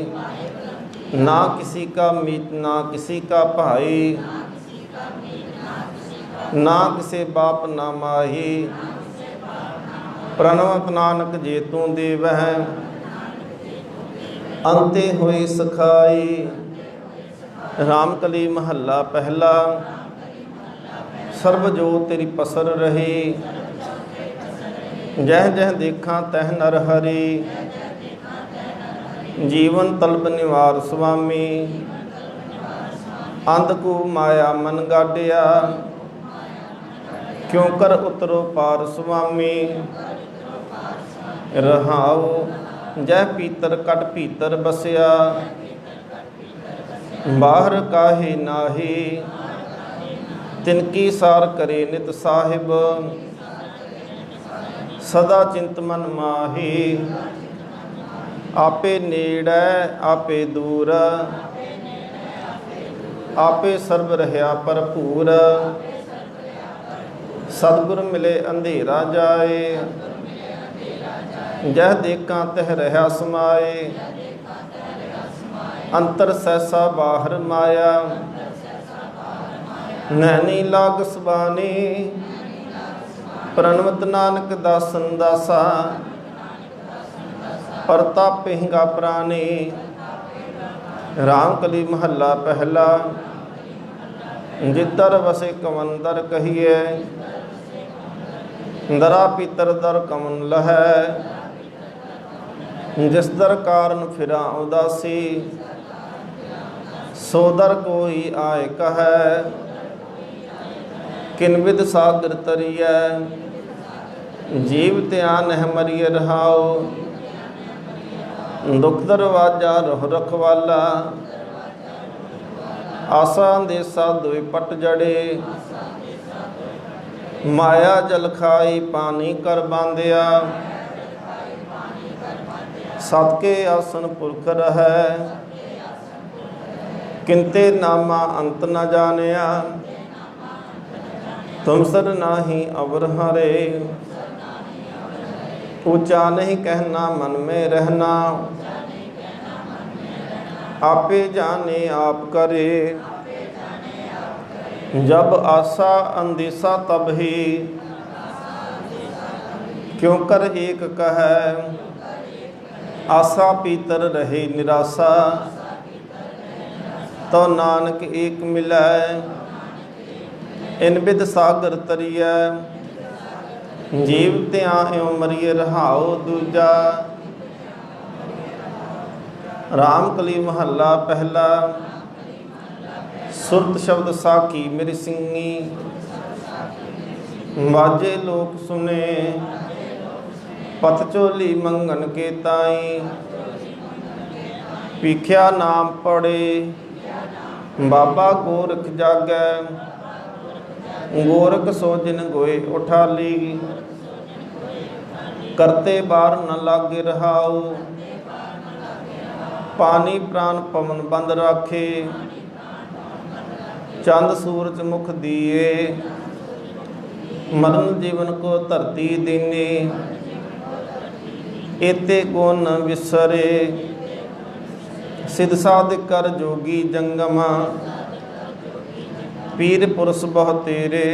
ना किसी का मीत ना किसी का भाई। ना किसे बाप ना माही, प्रणवत नानक जे तू देवह। अंते हुई सखाई, रामकली महला पहला। सर्ब जो तेरी पसर रही, जह जह देखा तह नर हरि। जीवन तलब निवार स्वामी, अंध को माया मन गाडिया। क्यों कर उतरो पार स्वामी, रहाओ जय पीतर कट पीतर बसिया। बाहर काहे नाही, तिनकी सार करे नित साहिब। सदा चिंत मन माही, आपे नेड़ै आपे दूर। आपे सर्व रहा भरपूर, सतगुर मिले अंधेरा जाए। जह देखा तह रहा समाए, अंतर सहसा बाहर माया। नैनी लाग सुबानी, प्रणवत नानक दासन दासा। प्रतापिंगा प्राणी, रामकली महला पहला। जिधर वसे कमंदर कहिए, दरा पीतर दर कमन लहै। जिस दर कारण फिरा उदासी, सो दर कोई आए कहे। किन विद सागर तरिय, जीव त्यान है मरिय रहाओ। दुख दरवाजा रोह रखवाला, आसा देसा दुई पट जड़े। माया जल खाई पानी कर बांधिया, सत के आसन पुरख रहै। किंते नामा अंत न जानिया, तुम सर नाही अवर हरे। ऊंचा नहीं कहना मन में रहना, आपे जाने आप करे। जब आशा अंदेशा तब ही, क्यों कर एक कहे। आशा पीतर रहे निराशा, तो नानक एक मिलै। इन बिद सागर तरिय, जीव त्या एवं मरिय रहाओ दूजा। रामकली महला पहला। सुरत शब्द साखी मेरी सिंगी, बाजे लोक सुने। पथ चोली मंगन के ताई, पीख्या नाम पड़े। बाबा गोरख जागै, गोरख सो जिन गोए उठाली। करते बार न लागे रहाओ, पानी प्राण पवन बंद राखे। चंद सूरज मुख दिए, मरण जीवन को धरती दीनी। एते गुण विसरे, सिद्ध साध कर जोगी जंगमा। पीर पुरुष बहु तेरे,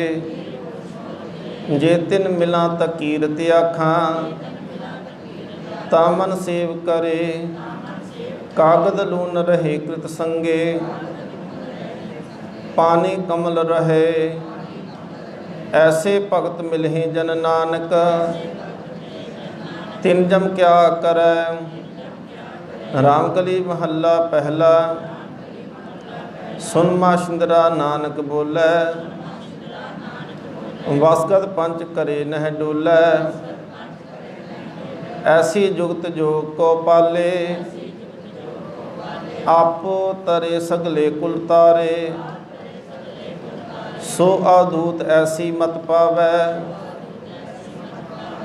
जे तिन मिला तकीरत आखां। तामन सेव करे, कागद लून रहे कृत संगे। पानी कमल रहे, ऐसे भगत मिलहि जन नानक, तिन जम क्या करੈ। रामकली महला पहला, सुन माशिंदरा नानक बोलै। वसगत पंच करे नह डोलै, ऐसी जुगत जोग को पाले। आपो तरे सगले कुल तारे, सो अवधूत ऐसी मत पावै।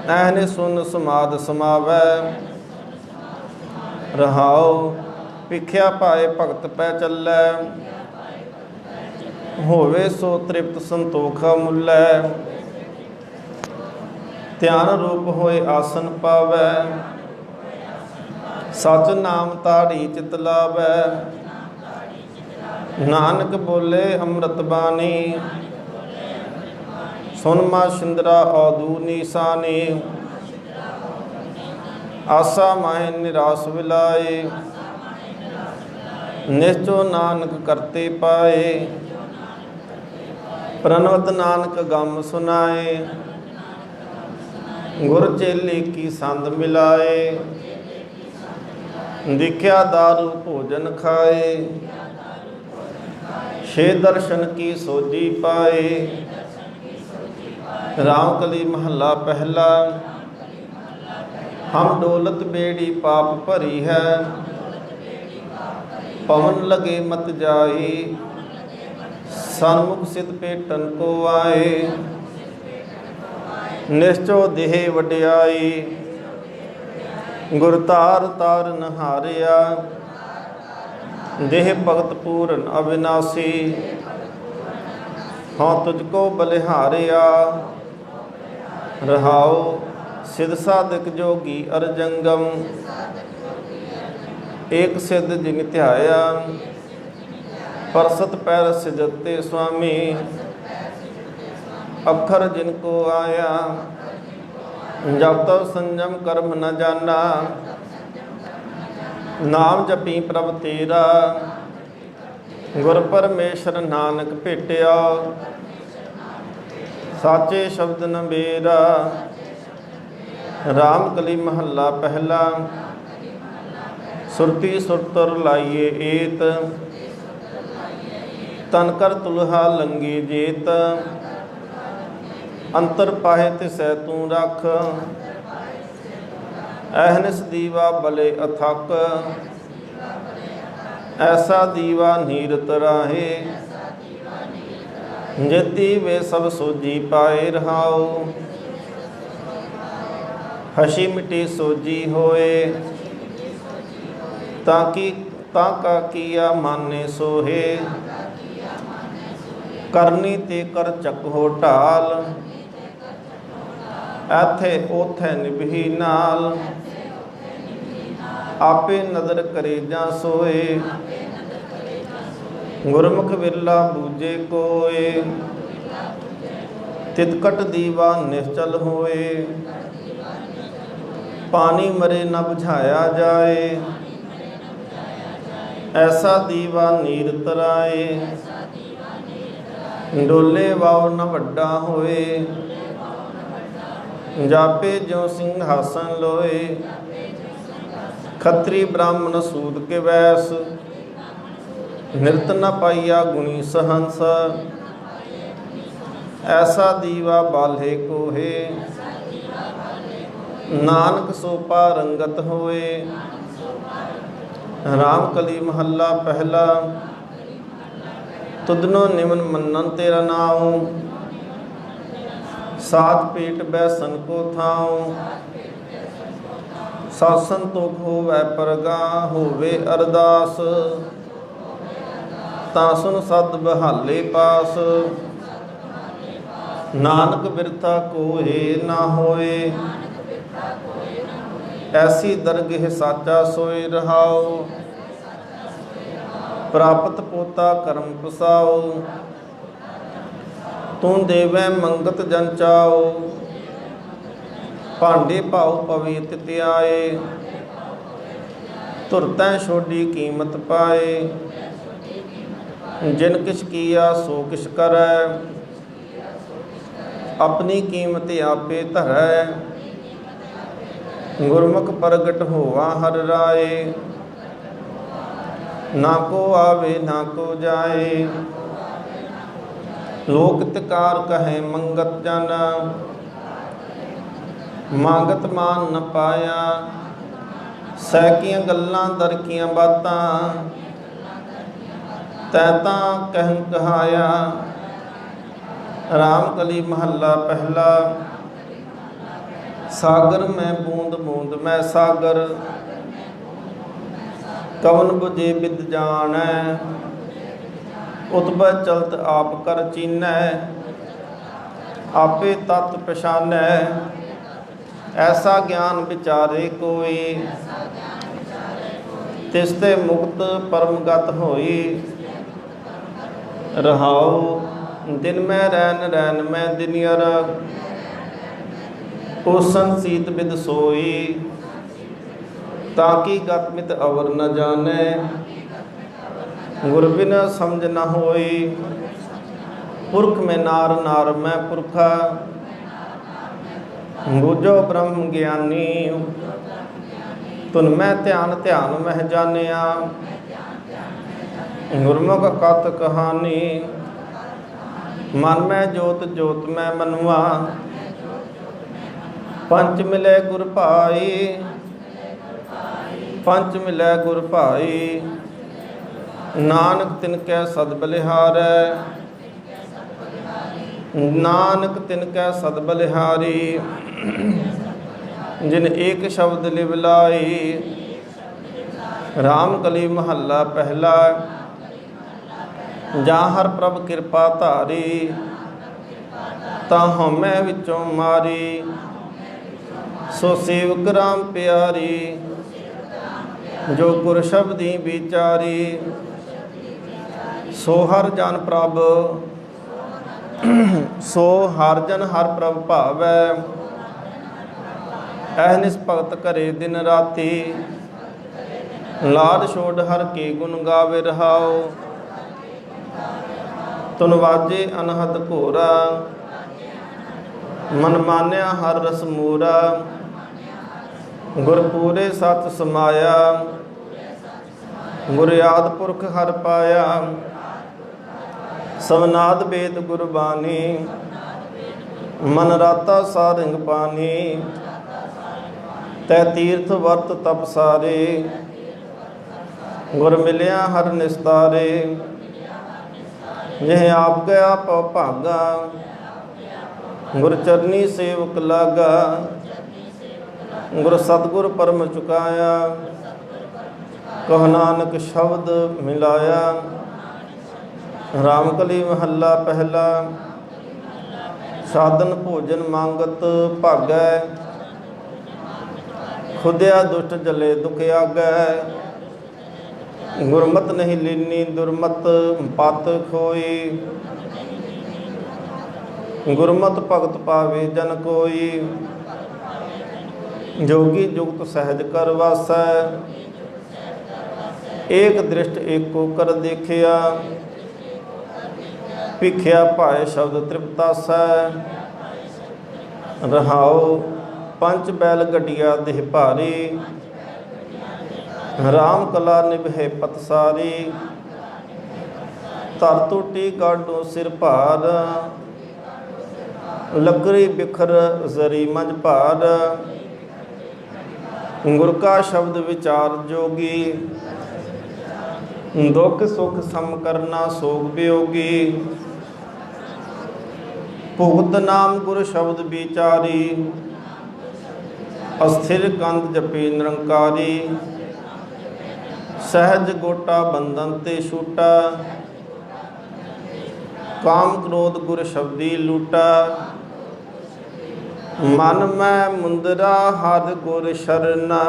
ऐहन सुन समाद समावै। रहाओ भिख्या पाए भगत पै चलै, होवे सो तृप्त संतोखा मुलै। ध्यान रूप होए आसन पावै, सच नाम ताड़ी चित लावै। नानक बोले अमृत बानी, सुन माशिंदरा औदू नीसानी। आसा माहे निराश विलाए, निश्चो नानक करते पाए। प्रणवत नानक गम सुनाए, गुर चेले की संद मिलाए। दिख्या दारू भोजन खाए, छे दर्शन की सोजी पाए। रामकली महला पहला, हम डोलत बेड़ी पाप भरी है। पवन लगे मत जाई, सन्मुख सिद्ध पेटन को आए। निश्चो देह वड्याई, गुर तार तार नहारिया। देह भगत पूरन अविनाशी, हाँ तुझको बलिहारिया। रहाओ सिद्ध साधक जोगी अरजंगम, एक सिद्ध जिन ध्याया। परसत पैर सिजते स्वामी, अखर जिनको आया। जब तब संयम कर्म न जाना, नाम जपी प्रभ तेरा। गुर परमेश्वर नानक भेटिया, साचे शब्द न बेरा। रामकली महला पहला, सुरती सुरतर लाइए एत। तन कर तुलहा लंगी जेत, अंतर पाहे तिसै तू रख। अहनिस दीवा बले अथक, ऐसा दीवा नीरत राहे। जेती वे सब सोजी पाए रहाओ, हसी मिटी सोजी होए। ताकि ताका किया माने सोहे, करनी ते कर चक हो ढाल। ऐथे ओथे निभही नाल, आपे नदर करे जा सोए। गुरमुख विरला बूझे कोए, तितकट दीवा निश्चल होए। पानी मरे न बुझाया जाए, ऐसा दीवा नीर तराए। डोले वाव न वड्डा होए, जापे जो सिंहासन लोए। खत्री ब्राह्मण सूद के वैस, नृत न पाइया गुणी सहंस। ऐसा दीवा बाल्हे कोहे, नानक सोपा रंगत होए। रामकली महला पहला, तुदनो निमन मन्नन तेरा नाऊं। सात पेट बैसन को थाऊं, सासन तो होवै परगा होवे अरदास। ता सुन सद बहाले पास, नानक बिरथा कोहे ना होए। ऐसी दरगह साचा सोए रहाओ, प्राप्त पोता कर्म पसाओ। तू देवै मंगत जन चाओ, भांडे भाओ पवे तित आए। तुरतै छोडी कीमत पाए, जिन किछ किया सो किछ करै। अपनी कीमत आपे धरै, गुरमुख प्रगट होवा हर राय। ना को आवे ना को जाए, लोक तिकार कहे मंगत जन। मांगत मान न पाया, सैकियां गल्लां दरकियां बातां। तैतां कहन कहाया, राम कली महला पहला। सागर में बूंद बूंद मैं सागर, कवन बुझे बिद जानै। उतबह चलत आप कर चीनै, आपे तत् पछानै। ऐसा ज्ञान विचारे कोई, तिसते मुक्त परमगत होई। रहाओ दिन में रैन रैन में दिनियर, ओसन सीत बिद सोई। ताकि गत मित अवर न जाने, गुर बिन समझ न होई। पुरख में नार नार में पुरखा, बूझो ब्रह्म ज्ञानी। तुन मैं ध्यान ध्यान मह जानिया, गुरमुख कत कहानी। मन में जोत जोत में मनुआ, पंच मिले गुर भाई। पंच मिले गुर भाई, नानक तिनकै सद बलिहारै। नानक तिनकै सद बलिहारी, जिन एक शब्द लिव लाई। राम कली महला पहला, जा हर प्रभ कृपा धारी। तां हमै विचों मारी, सो सेवक राम प्यारी। जो गुर शब्दी विचारी, सो हर जन प्रभ। सो हर जन हर प्रभ भावै। अहनिस भगत करे दिन राती, लाड छोड़ हर के गुण गावे रहाओ। तुन वाजे अनहद घोरा, मन मान्या हर रस मूरा। गुरपूरे सत समाया, गुर आद पुरख हर पाया। सवनाद वेद गुरबानी, मन राता सारंग पानी। तै तीर्थ वर्त तप सारे, गुर मिलिया हर निस्तारे। यह आप गया पौ भागा, गुर चरनी सेवक लागा। गुर सतगुर परम चुकाया, कह नानक शब्द मिलाया। राम कली महला पहला, साधन भोजन मांगत भागै। खुदिया दुष्ट जले दुख आगै। गुरमत नहीं लीनी दुरमत, पत खोई। गुरमत भगत पावे जन कोई। जोगी जुगत सहज कर वासै, एक दृष्ट एको कर देखिया। भिख्या पाए शब्द तृप्तासै, रहाओ पंच बैल गड्डिया देह भारी। राम कला निभे पतसारी, तर टूटी गाडो सिर भार। लकड़ी बिखर जरी मंझ भार। गुर का शब्द विचार जोगी, दुख सुख सम करना सोग वियोगी। भुगत नाम गुर शब्द विचारी, अस्थिर कंद जपी निरंकारी। सहज गोटा बंधन ते छूटा, काम क्रोध गुर शब्दी लूटा। मन में मुंदरा हर गुर शरणा,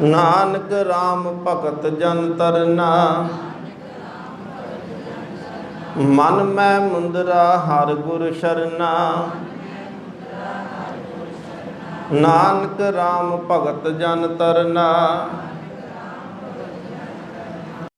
नानक राम भगत जन तरना। मन में मुंदरा हर गुर शरणा, नानक राम भगत जन तरना।